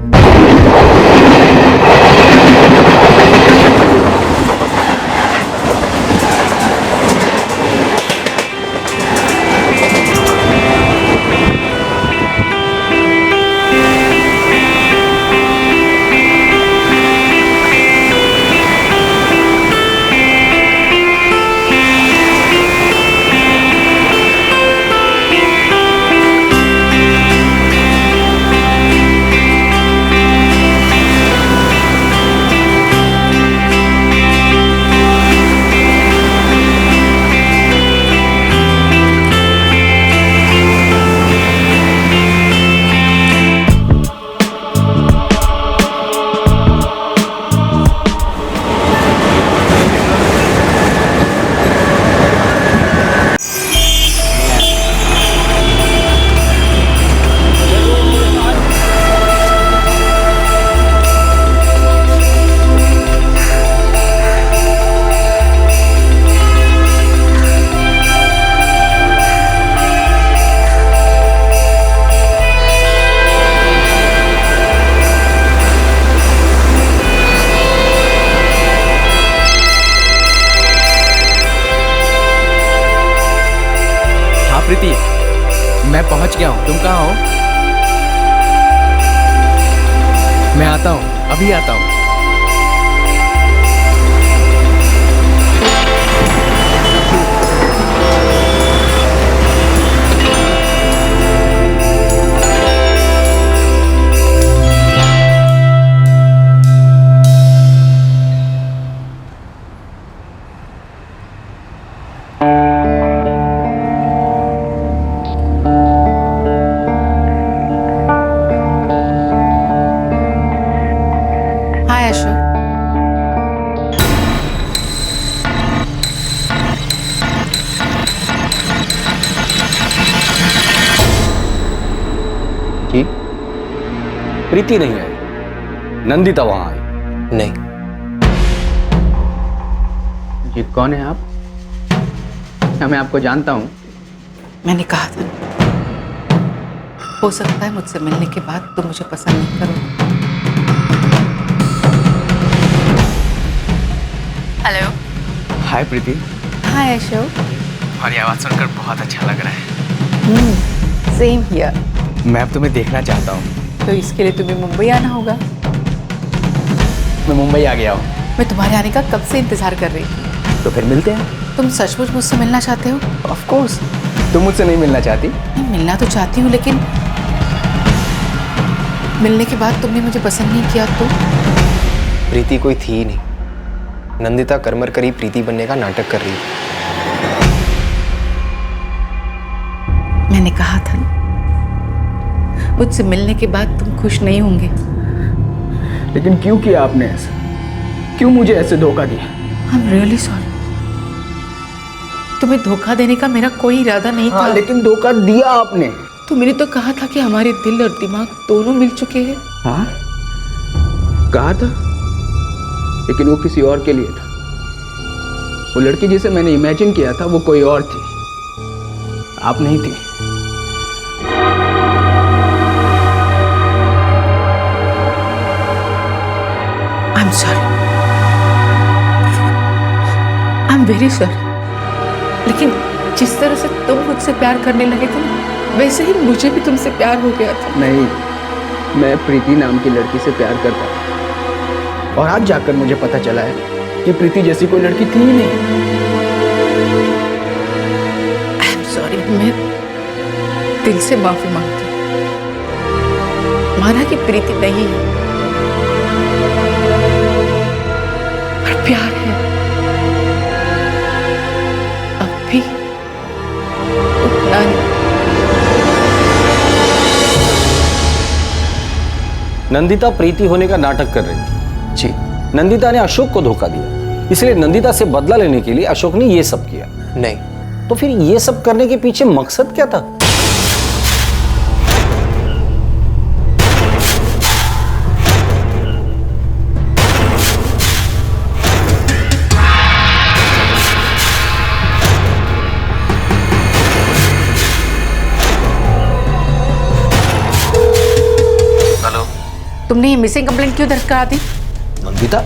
प्रीति, मैं पहुंच गया हूं। तुम कहाँ हो? मैं आता हूं, अभी आता हूं। हाय अशोक। कि प्रीति नहीं आई, नंदिता वहां आई। नहीं। ये कौन है आप? क्या मैं आपको जानता हूं? मैंने कहा था, हो सकता है मुझसे मिलने के बाद तुम मुझे पसंद नहीं करो। हेलो। हाय प्रीति। हाय अशोक। तुम्हारी आवाज सुनकर बहुत अच्छा लग रहा है। Same here. मैं अब तुम्हें देखना चाहता हूँ। तो इसके लिए तुम्हें मुंबई आना होगा। मैं मुंबई आ गया हूँ। मैं तुम्हारे आने का कब से इंतजार कर रही थी। तो फिर मिलते हैं। तुम सचमुच मुझसे मिलना चाहते हो? Of course. तुम मुझसे नहीं मिलना चाहती? नहीं, मिलना तो चाहती हूँ, लेकिन मिलने के बाद तुमने मुझे पसंद नहीं किया तो? प्रीति कोई थी ही नहीं। नंदिता करमर करी प्रीति बनने का नाटक कर रही थी। मैंने कहा था ना, मुझसे मिलने के बाद तुम खुश नहीं होंगे। लेकिन क्यों किया आपने ऐसा? क्यों मुझे ऐसे धोखा दिया? I am really sorry. तुम्हें धोखा देने का मेरा कोई इरादा नहीं था। लेकिन धोखा दिया आपने। तुमने तो कहा था कि हमारे दिल और दिमाग दोनों मिल चुके हैं। हाँ, कहा था, लेकिन वो किसी और के लिए था। वो लड़की जिसे मैंने इमेजिन किया था वो कोई और थी, आप नहीं थी। वेरी सॉरी, लेकिन जिस तरह से तुम मुझसे प्यार करने लगे थे ना, वैसे ही मुझे भी तुमसे प्यार हो गया था। नहीं, मैं प्रीति नाम की लड़की से प्यार करता था, और आज जाकर मुझे पता चला है कि प्रीति जैसी कोई लड़की थी ही नहीं। आई एम सॉरी, मैं दिल से माफी मांगती हूँ। माना कि प्रीति नहीं है, पर प्यार है। अब भी उतना नहीं। नंदिता प्रीति होने का नाटक कर रही थी। जी, नंदिता ने अशोक को धोखा दिया, इसलिए नंदिता से बदला लेने के लिए अशोक ने ये सब किया। नहीं तो फिर ये सब करने के पीछे मकसद क्या था? तुमने ये मिसिंग कंप्लेंट क्यों दर्ज करा दी? नंदिता,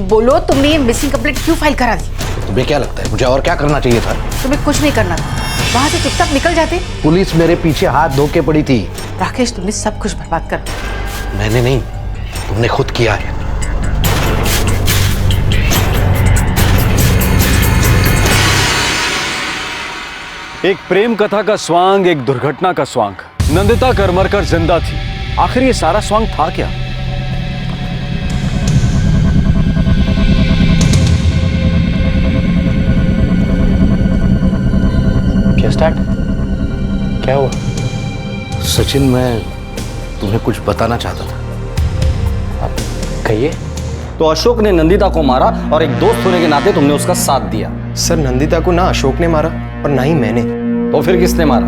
बोलो, तुमने ये मिसिंग कंप्लेंट क्यों फाइल करा दी? तुम्हें क्या लगता है मुझे और क्या करना चाहिए था? तुम्हें कुछ नहीं करना था, वहां से चुपचाप निकल जाते। पुलिस मेरे पीछे हाथ धो के पड़ी थी। राकेश, तुमने सब कुछ बर्बाद कर दिया। मैंने नहीं, तुमने खुद किया है। एक प्रेम कथा का स्वांग, एक दुर्घटना का स्वांग। नंदिता करमरकर जिंदा थी, आखिर ये सारा स्वांग था क्या? क्या हुआ? सचिन, मैं तुम्हें कुछ बताना चाहता था। कहिए। तो अशोक ने नंदिता को मारा और एक दोस्त होने के नाते तुमने उसका साथ दिया। सर, नंदिता को ना अशोक ने मारा और ना ही मैंने। तो फिर किसने मारा?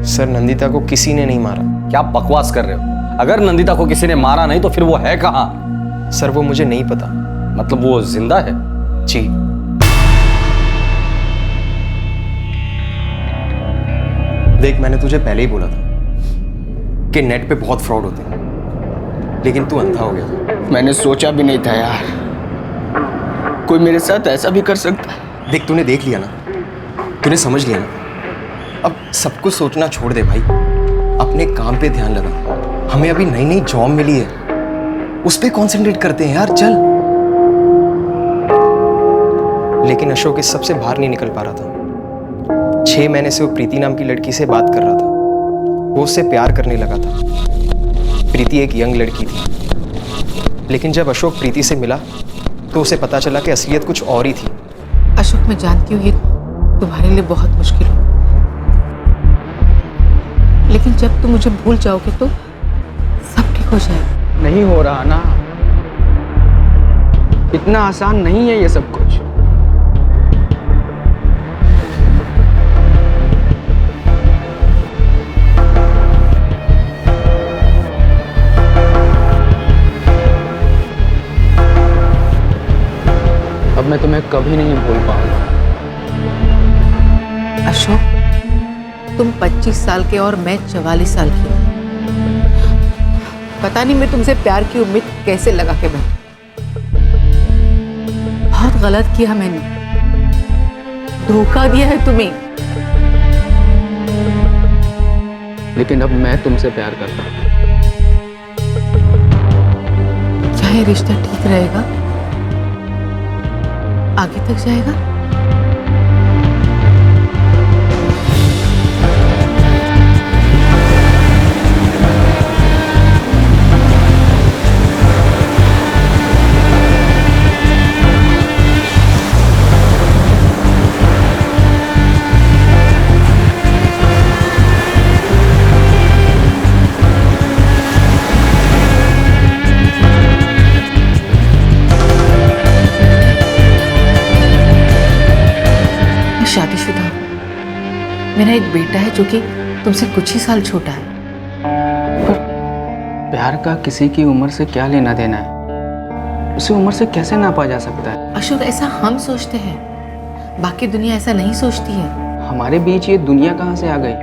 सर, नंदिता को किसी ने नहीं मारा। क्या बकवास कर रहे हो? अगर नंदिता को किसी ने मारा नहीं तो फिर वो है कहाँ? सर, वो मुझे नहीं पता। मतलब वो जिंदा है? जी। देख, मैंने तुझे पहले ही बोला था कि नेट पे बहुत फ्रॉड होते हैं, लेकिन तू अंधा हो गया था। मैंने सोचा भी नहीं था यार, कोई मेरे साथ ऐसा भी कर सकता है। देख, तूने देख लिया ना, तूने समझ लिया ना। अब सब कुछ सोचना छोड़ दे भाई, अपने काम पे ध्यान लगा। हमें अभी नई नई जॉब मिली है, उस पे कॉन्सेंट्रेट करते हैं यार, चल। लेकिन अशोक इस सबसे बाहर नहीं निकल पा रहा था। 6 महीने से वो प्रीति नाम की लड़की से बात कर रहा था। वो उससे प्यार करने लगा था। प्रीति एक यंग लड़की थी, लेकिन जब अशोक प्रीति से मिला तो उसे पता चला कि असलियत कुछ और ही थी। अशोक, मैं जानती हूँ ये तुम्हारे लिए बहुत मुश्किल हो, लेकिन जब तुम मुझे भूल जाओगे तो सब ठीक हो जाएगा। नहीं हो रहा ना, इतना आसान नहीं है ये सब कुछ। अब मैं तुम्हें कभी नहीं भूल पाऊंगा। अशोक, तुम 25 साल के और मैं 44 साल की हूँ। पता नहीं मैं तुमसे प्यार की उम्मीद कैसे लगा के बैठी। बहुत गलत किया मैंने, धोखा दिया है तुम्हें। लेकिन अब मैं तुमसे प्यार करता हूँ। क्या ये रिश्ता ठीक रहेगा? आगे तक जाएगा? शादीशुदा हूं। मेरा एक बेटा है जो कि तुमसे कुछ ही साल छोटा है। पर प्यार का किसी की उम्र से क्या लेना देना है? उसे उम्र से कैसे नापा जा सकता है? अशोक, ऐसा हम सोचते हैं, बाकी दुनिया ऐसा नहीं सोचती है। हमारे बीच ये दुनिया कहाँ से आ गई?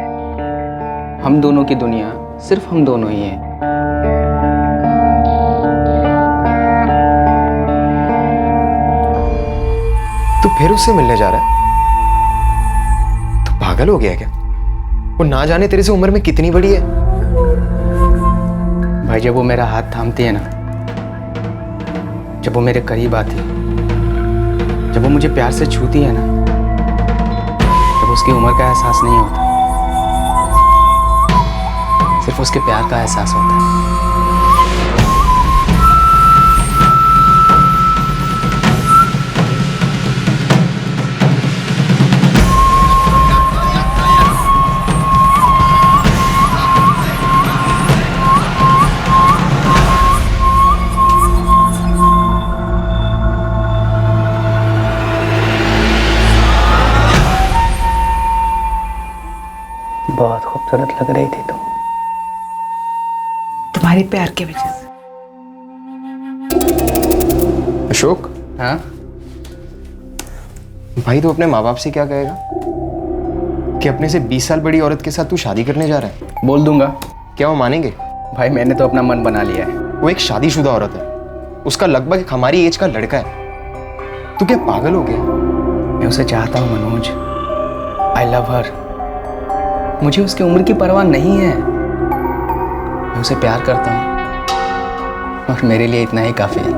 हम दोनों की दुनिया सिर्फ हम दोनों ही हैं। तू फिर उससे मिलने जा रहा है? तू पागल हो गया क्या? वो ना जाने तेरे से उम्र में कितनी बड़ी है। भाई जब वो मेरा हाथ थामती है ना, जब वो मेरे करीब आती है, जब वो मुझे प्यार से छूती है ना, तब उसकी उम्र का एहसास नहीं होता, सिर्फ उसके प्यार का एहसास होता है। बहुत खूबसूरत लग रही थी तुम, तुम्हारे प्यार की वजह से। अशोक, हाँ भाई तू अपने माँ बाप से क्या कहेगा कि अपने से 20 साल बड़ी औरत के साथ तू शादी करने जा रहा है? बोल दूंगा। क्या वो मानेंगे? भाई मैंने तो अपना मन बना लिया है। वो एक शादीशुदा औरत है, उसका लगभग एक हमारी एज का लड़का है। तू क्या पागल हो गया? मैं उसे चाहता हूँ मनोज, आई लव हर। मुझे उसकी उम्र की परवाह नहीं है, मैं उसे प्यार करता हूँ और मेरे लिए इतना ही काफी है।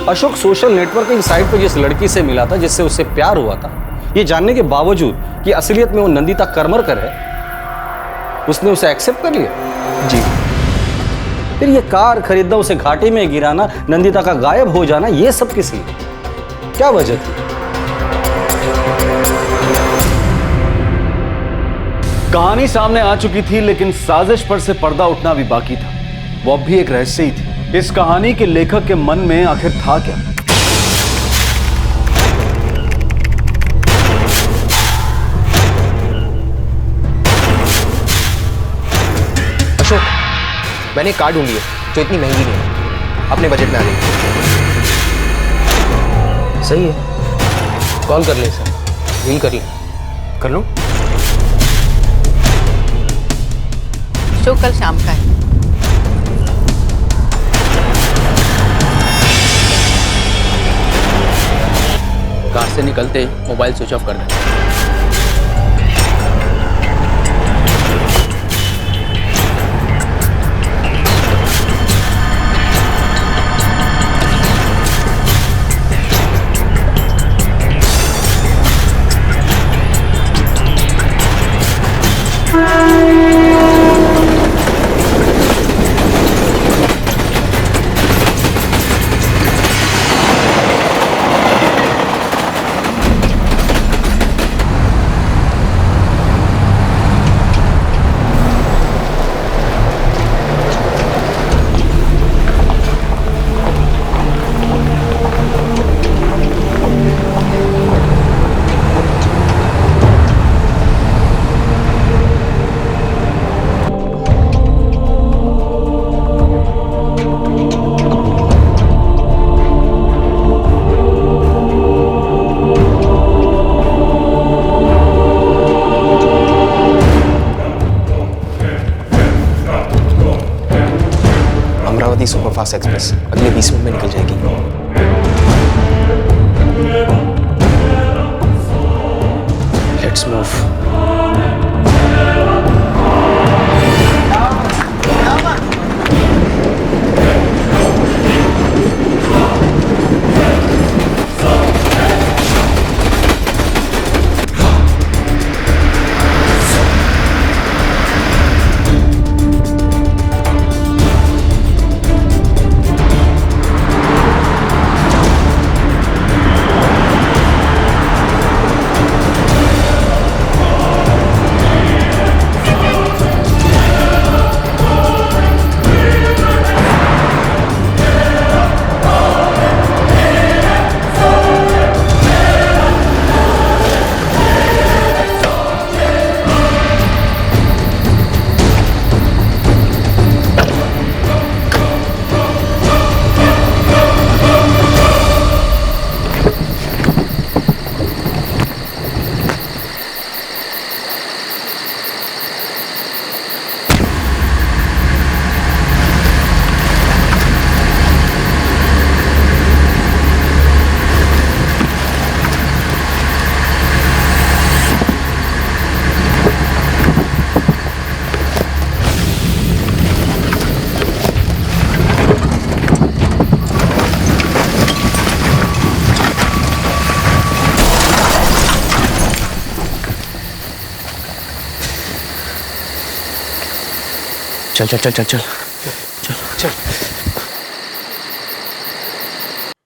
अशोक सोशल नेटवर्किंग साइट पर जिस लड़की से मिला था, जिससे उससे प्यार हुआ था, ये जानने के बावजूद कि असलियत में वो नंदिता करमरकर है, उसने उसे एक्सेप्ट कर लिया। जी। फिर ये कार खरीदना, उसे घाटे में गिराना, नंदिता का गायब हो जाना, ये सब किस लिए? क्या वजह थी? कहानी सामने आ चुकी थी, लेकिन साजिश पर से पर्दा उठना भी बाकी था। वो अब भी एक रहस्य ही थी। इस कहानी के लेखक के मन में आखिर था क्या? अशोक, मैंने एक कार ढूंढी है जो इतनी महंगी नहीं है, अपने बजट में आ गई। सही है, कॉल कर ले सर, डील कर ले। कर लो। शो कल शाम का है। कार से निकलते मोबाइल स्विच ऑफ कर दें। सुपरफास्ट एक्सप्रेस अगले 20 मिनट में निकल जाएगी। Let's move. चल चल चल चल चल चल चल।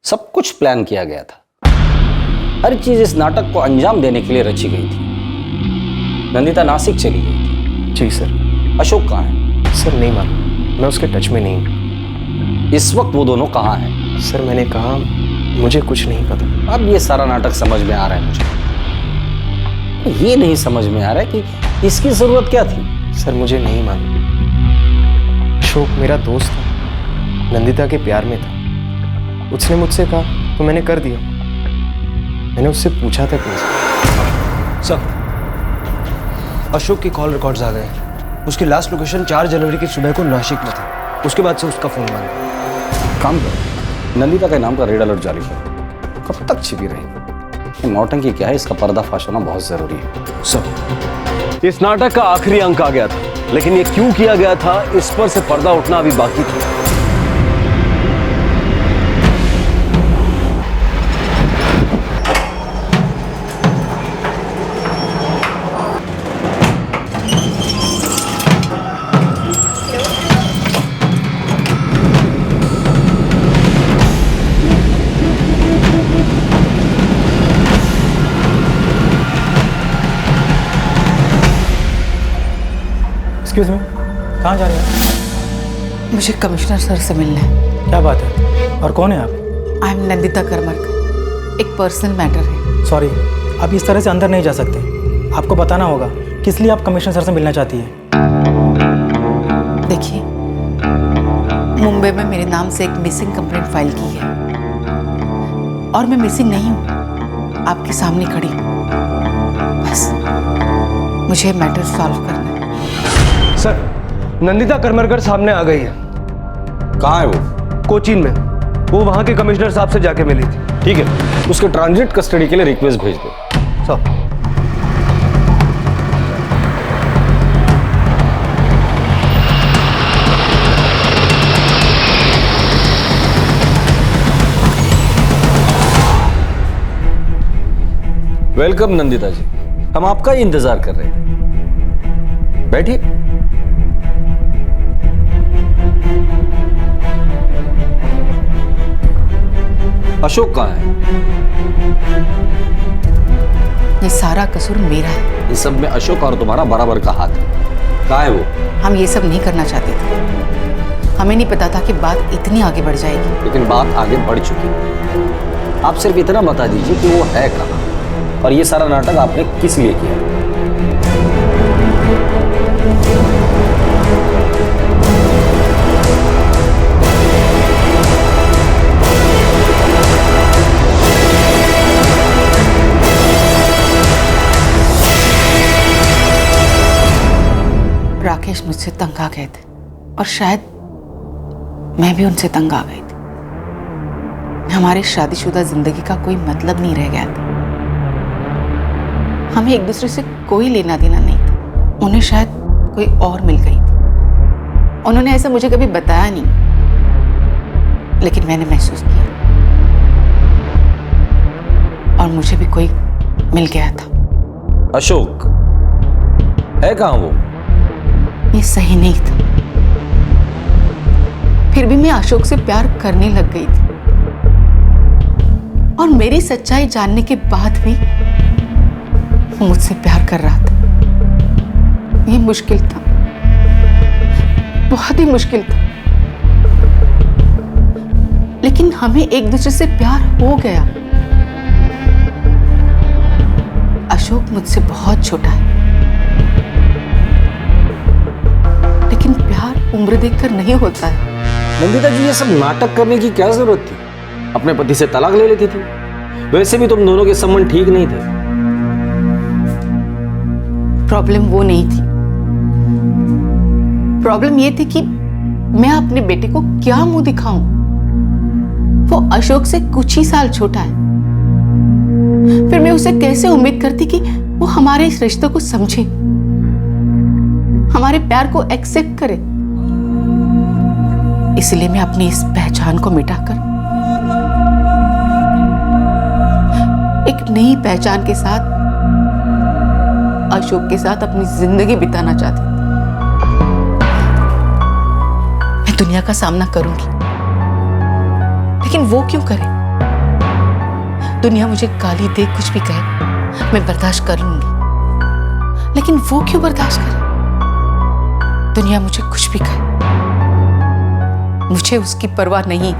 सब कुछ प्लान किया गया था। हर चीज इस नाटक को अंजाम देने के लिए रची गई थी। नंदिता नासिक चली गई थी। जी सर। अशोक कहाँ है? सर नहीं मालूम, मैं उसके टच में नहीं हूँ। इस वक्त वो दोनों कहाँ हैं? सर मैंने कहा मुझे कुछ नहीं पता। अब ये सारा नाटक समझ में आ रहा है मुझे। ये नहीं समझ में आ रहा है कि इसकी जरूरत क्या थी। सर मुझे नहीं मालूम। अशोक मेरा दोस्त था, नंदिता के प्यार में था। उसने मुझसे कहा तो मैंने कर दिया। मैंने उससे पूछा था क्यों। सर, अशोक की कॉल रिकॉर्ड्स आ गए। उसकी लास्ट लोकेशन 4 जनवरी की सुबह को नासिक में था। उसके बाद से उसका फोन बंद है। काम करो, नंदिता के नाम का रेड अलर्ट जारी करो। कब तक छिपी रहेगी? ये नौटंकी क्या है, इसका पर्दाफाश होना बहुत जरूरी है। सर, इस नाटक का आखिरी अंक आ गया था, लेकिन ये क्यों किया गया था इस पर से पर्दा उठना अभी बाकी था। एक्सक्यूज मी, कहाँ जा रहे हैं? मुझे कमिश्नर सर से मिलना है। क्या बात है, और कौन है आप? I am Nandita Karmarkar. एक पर्सनल मैटर है। सॉरी, आप इस तरह से अंदर नहीं जा सकते। आपको बताना होगा किस लिए आप कमिश्नर सर से मिलना चाहती है। देखिए, मुंबई में मेरे नाम से एक मिसिंग कंप्लेंट फाइल की है और मैं मिसिंग नहीं हूँ, आपके सामने खड़ी हूँ। बस मुझे मैटर सॉल्व करना है। सर, नंदिता करमरकर सामने आ गई है। कहाँ है वो? कोचीन में। वो वहाँ के कमिश्नर साहब से जाके मिली थी। ठीक है, उसके ट्रांजिट कस्टडी के लिए रिक्वेस्ट भेज दो। सर। वेलकम नंदिता जी, हम आपका ही इंतजार कर रहे थे। बैठिए। अशोक कहाँ है? ये सारा कसूर मेरा है। इस सब में अशोक और तुम्हारा बराबर का हाथ है। कहाँ है वो? हम ये सब नहीं करना चाहते थे। हमें नहीं पता था कि बात इतनी आगे बढ़ जाएगी। लेकिन बात आगे बढ़ चुकी है। आप सिर्फ इतना बता दीजिए कि वो है कहाँ और ये सारा नाटक आपने किस लिए किया। राकेश मुझसे तंग आ गए थे और शायद मैं भी उनसे तंग आ गई थी। हमारी शादीशुदा जिंदगी का कोई मतलब नहीं रह गया था। हमें एक दूसरे से कोई लेना देना नहीं था। उन्हें शायद कोई और मिल गई थी। उन्होंने ऐसा मुझे कभी बताया नहीं, लेकिन मैंने महसूस किया और मुझे भी कोई मिल गया था। अशोक है कहाँ वो? ये सही नहीं था। फिर भी मैं अशोक से प्यार करने लग गई थी और मेरी सच्चाई जानने के बाद भी वो मुझसे प्यार कर रहा था। ये मुश्किल था, बहुत ही मुश्किल था। लेकिन हमें एक दूसरे से प्यार हो गया। अशोक मुझसे बहुत छोटा है, लेकिन प्यार उम्र देखकर नहीं होता है। नंदिता जी, ये सब नाटक करने की क्या जरूरत थी? अपने पति से तलाक ले लेती थी। वैसे भी तुम दोनों के संबंध ठीक नहीं थे। प्रॉब्लम वो नहीं थी। प्रॉब्लम ये थी कि मैं अपने बेटे को क्या मुंह दिखाऊं। वो अशोक से कुछ ही साल छोटा है। फिर मैं उसे कैसे उम्मीद करती कि वो हमारे इस रिश्ते को समझे, हमारे प्यार को एक्सेप्ट करे। इसलिए मैं अपनी इस पहचान को मिटाकर एक नई पहचान के साथ अशोक के साथ अपनी जिंदगी बिताना चाहती थी। मैं दुनिया का सामना करूंगी, लेकिन वो क्यों करे? दुनिया मुझे गाली दे, कुछ भी कहे, मैं बर्दाश्त कर लूंगी, लेकिन वो क्यों बर्दाश्त करे? दुनिया मुझे कुछ भी कहे, मुझे उसकी परवाह नहीं,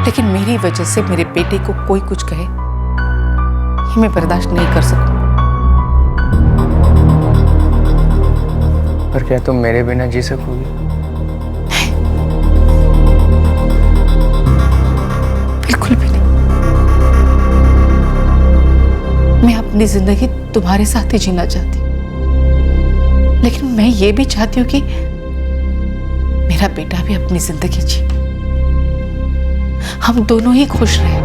लेकिन मेरी वजह से मेरे बेटे को कोई कुछ कहे, ये मैं बर्दाश्त नहीं कर सकती। पर क्या तुम मेरे बिना जी सकोगी? बिल्कुल भी नहीं। मैं अपनी जिंदगी तुम्हारे साथ ही जीना चाहती हूँ, लेकिन मैं ये भी चाहती हूँ कि मेरा बेटा भी अपनी जिंदगी जी, हम दोनों ही खुश रहे।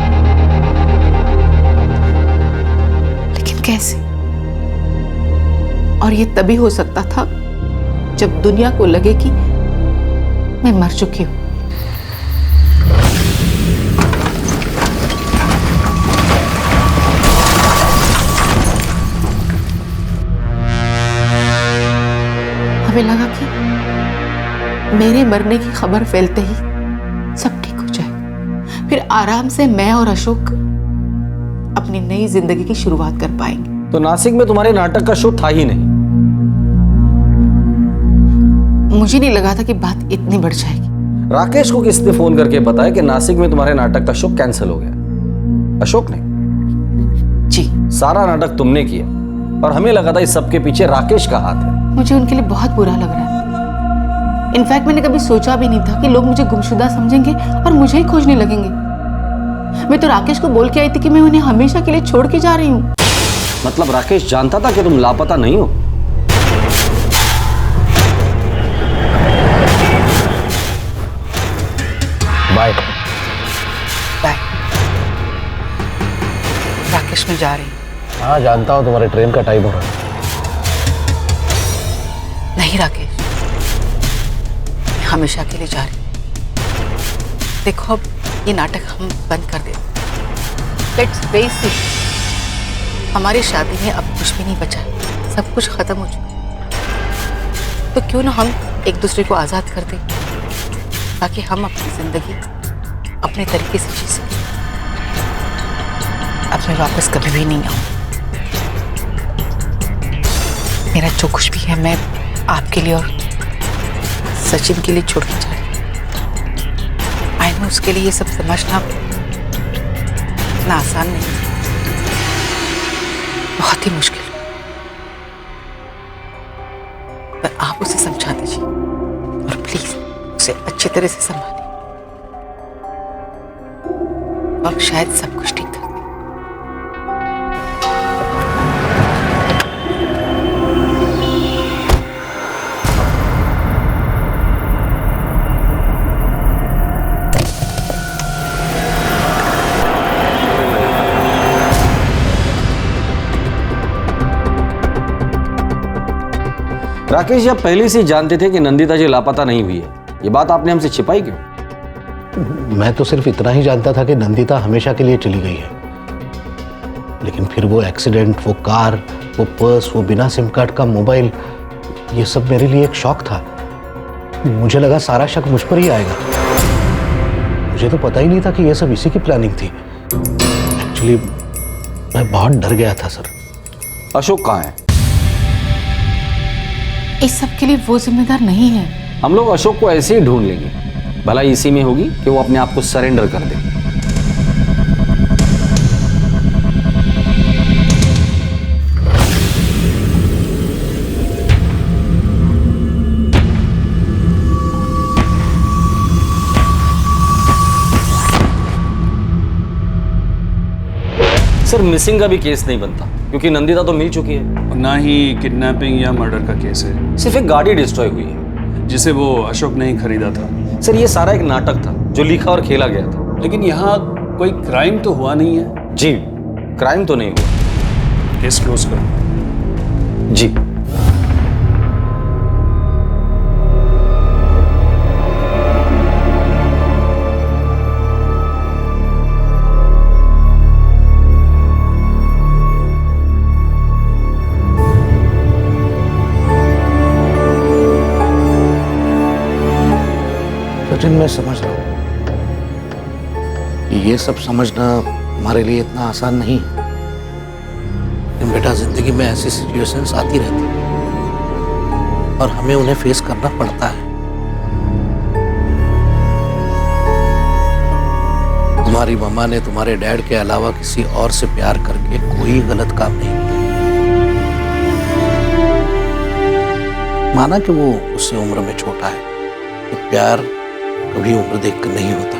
लेकिन कैसे? और ये तभी हो सकता था जब दुनिया को लगे कि मैं मर चुकी हूं। हमें लगा कि मेरे मरने की खबर फैलते ही सब ठीक हो जाए, फिर आराम से मैं और अशोक अपनी नई जिंदगी की शुरुआत कर पाएंगे। तो नासिक में तुम्हारे नाटक का शो था ही नहीं। मुझे नहीं लगा था कि बात इतनी बढ़ जाएगी। राकेश को किसने फोन करके बताया कि नासिक में तुम्हारे नाटक का शो कैंसिल हो गया? अशोक ने? जी। सारा नाटक तुमने किया और हमें लगा था इस सब के पीछे राकेश का हाथ है। मुझे उनके लिए बहुत बुरा लग रहा है। इनफैक्ट मैंने कभी सोचा भी नहीं था कि लोग मुझे गुमशुदा समझेंगे और मुझे ही खोजने लगेंगे। मैं तो राकेश को बोल के आई थी कि मैं उन्हें हमेशा के लिए छोड़ के जा रही हूँ। मतलब राकेश जानता था कि तुम लापता नहीं हो? बाय। बाय। राकेश में जा रही हूँ। हाँ जानता हूँ, तुम्हारे ट्रेन का टाइम हो रहा है। नहीं राकेश, मैं हमेशा के लिए जा रही हूँ। देखो अब ये नाटक हम बंद कर देते। लेट्स फेस इट, हमारी शादी में अब कुछ भी नहीं बचा है, सब कुछ खत्म हो चुका है। तो क्यों ना हम एक दूसरे को आजाद कर दें, ताकि हम अपनी जिंदगी अपने तरीके से जी सकें। अब मैं वापस कभी भी नहीं आऊँ। मेरा जो कुछ भी है मैं आपके लिए और सचिन के लिए छोड़ के जा रही हूँ। आई नो उसके लिए ये सब समझना इतना आसान नहीं, बहुत ही मुश्किल, पर आप उसे समझा दीजिए और प्लीज उसे अच्छी तरह से संभालिए और शायद सब कुछ ठीक कर दे। राकेश जी, आप पहले से ही जानते थे कि नंदिता जी लापता नहीं हुई है, ये बात आपने हमसे छिपाई क्यों? मैं तो सिर्फ इतना ही जानता था कि नंदिता हमेशा के लिए चली गई है, लेकिन फिर वो एक्सीडेंट, वो कार, वो पर्स, वो बिना सिम कार्ड का मोबाइल, ये सब मेरे लिए एक शॉक था। मुझे लगा सारा शक मुझ पर ही आएगा। मुझे तो पता ही नहीं था कि ये सब इसी की प्लानिंग थी। एक्चुअली मैं बहुत डर गया था सर। अशोक कहाँ है? इस सब के लिए वो जिम्मेदार नहीं है। हम लोग अशोक को ऐसे ही ढूंढ लेंगे, भला इसी में होगी कि वो अपने आप को सरेंडर कर दे। सर मिसिंग का भी केस नहीं बनता क्योंकि नंदिता तो मिल चुकी है। ना ही किडनैपिंग या मर्डर का केस है। सिर्फ एक गाड़ी डिस्ट्रॉय हुई है जिसे वो अशोक ने ही खरीदा था। सर ये सारा एक नाटक था जो लिखा और खेला गया था। लेकिन यहाँ कोई क्राइम तो हुआ नहीं है। जी, क्राइम तो नहीं हुआ। केस क्लोज करो। जी। सचिन, मैं समझ रहा हूँ कि ये सब समझना हमारे लिए इतना आसान नहीं है। लेकिन बेटा, जिंदगी में ऐसी सिचुएशंस आती रहती हैं और हमें उन्हें फेस करना पड़ता है। तुम्हारी मम्मा ने तुम्हारे डैड के अलावा किसी और से प्यार करके कोई गलत काम नहीं किया। माना कि वो उससे उम्र में छोटा है, तो प्यार कभी उम्र देखकर नहीं होता।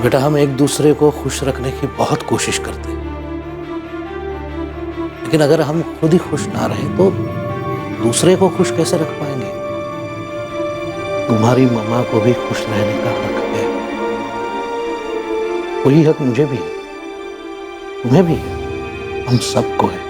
बेटा, हम एक दूसरे को खुश रखने की बहुत कोशिश करते हैं, लेकिन अगर हम खुद ही खुश ना रहे तो दूसरे को खुश कैसे रख पाएंगे? तुम्हारी मम्मा को भी खुश रहने का हक है, वही हक मुझे भी है, तुम्हें भी है, हम सबको है।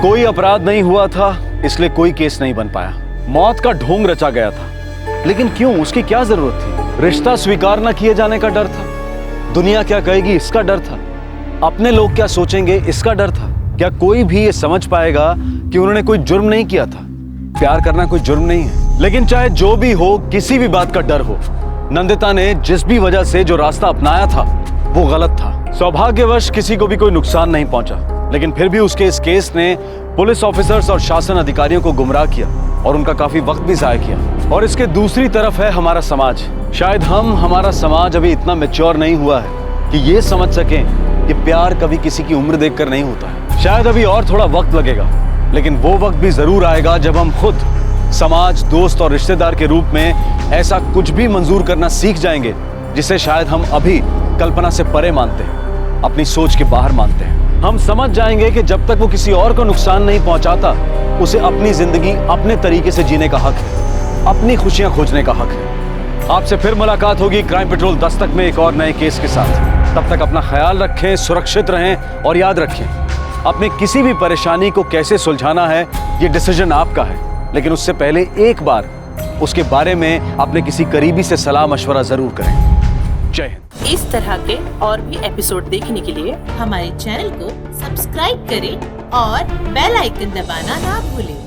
कोई अपराध नहीं हुआ था, इसलिए कोई केस नहीं बन पाया। मौत का ढोंग रचा गया था, लेकिन क्यों? उसकी क्या जरूरत थी? रिश्ता स्वीकार न किए जाने का डर था, दुनिया क्या कहेगी इसका डर था, अपने लोग क्या सोचेंगे इसका डर था। क्या कोई भी ये समझ पाएगा कि उन्होंने कोई जुर्म नहीं किया था? प्यार करना कोई जुर्म नहीं है। लेकिन चाहे जो भी हो, किसी भी बात का डर हो, नंदिता ने जिस भी वजह से जो रास्ता अपनाया था वो गलत था। सौभाग्यवश किसी को भी कोई नुकसान नहीं पहुंचा, लेकिन फिर भी उसके इस केस ने पुलिस ऑफिसर्स और शासन अधिकारियों को गुमराह किया और उनका काफी वक्त भी जाया किया। और इसके दूसरी तरफ है हमारा समाज। शायद हमारा समाज अभी इतना मैच्योर नहीं हुआ है कि ये समझ सकें कि प्यार कभी किसी की उम्र देखकर नहीं होता है। शायद अभी और थोड़ा वक्त लगेगा, लेकिन वो वक्त भी जरूर आएगा जब हम खुद समाज, दोस्त और रिश्तेदार के रूप में ऐसा कुछ भी मंजूर करना सीख जाएंगे जिसे शायद हम अभी कल्पना से परे मानते हैं, अपनी सोच के बाहर मानते हैं। हम समझ जाएंगे कि जब तक वो किसी और को नुकसान नहीं पहुंचाता, उसे अपनी जिंदगी अपने तरीके से जीने का हक है, अपनी खुशियां खोजने का हक है। आपसे फिर मुलाकात होगी क्राइम पेट्रोल दस्तक में एक और नए केस के साथ। तब तक अपना ख्याल रखें, सुरक्षित रहें और याद रखें, अपने किसी भी परेशानी को कैसे सुलझाना है ये डिसीजन आपका है, लेकिन उससे पहले एक बार उसके बारे में अपने किसी करीबी से सलाह मशवरा जरूर करें। जय हिंद। इस तरह के और भी एपिसोड देखने के लिए हमारे चैनल को सब्सक्राइब करें और बेल आइकन दबाना ना भूलें।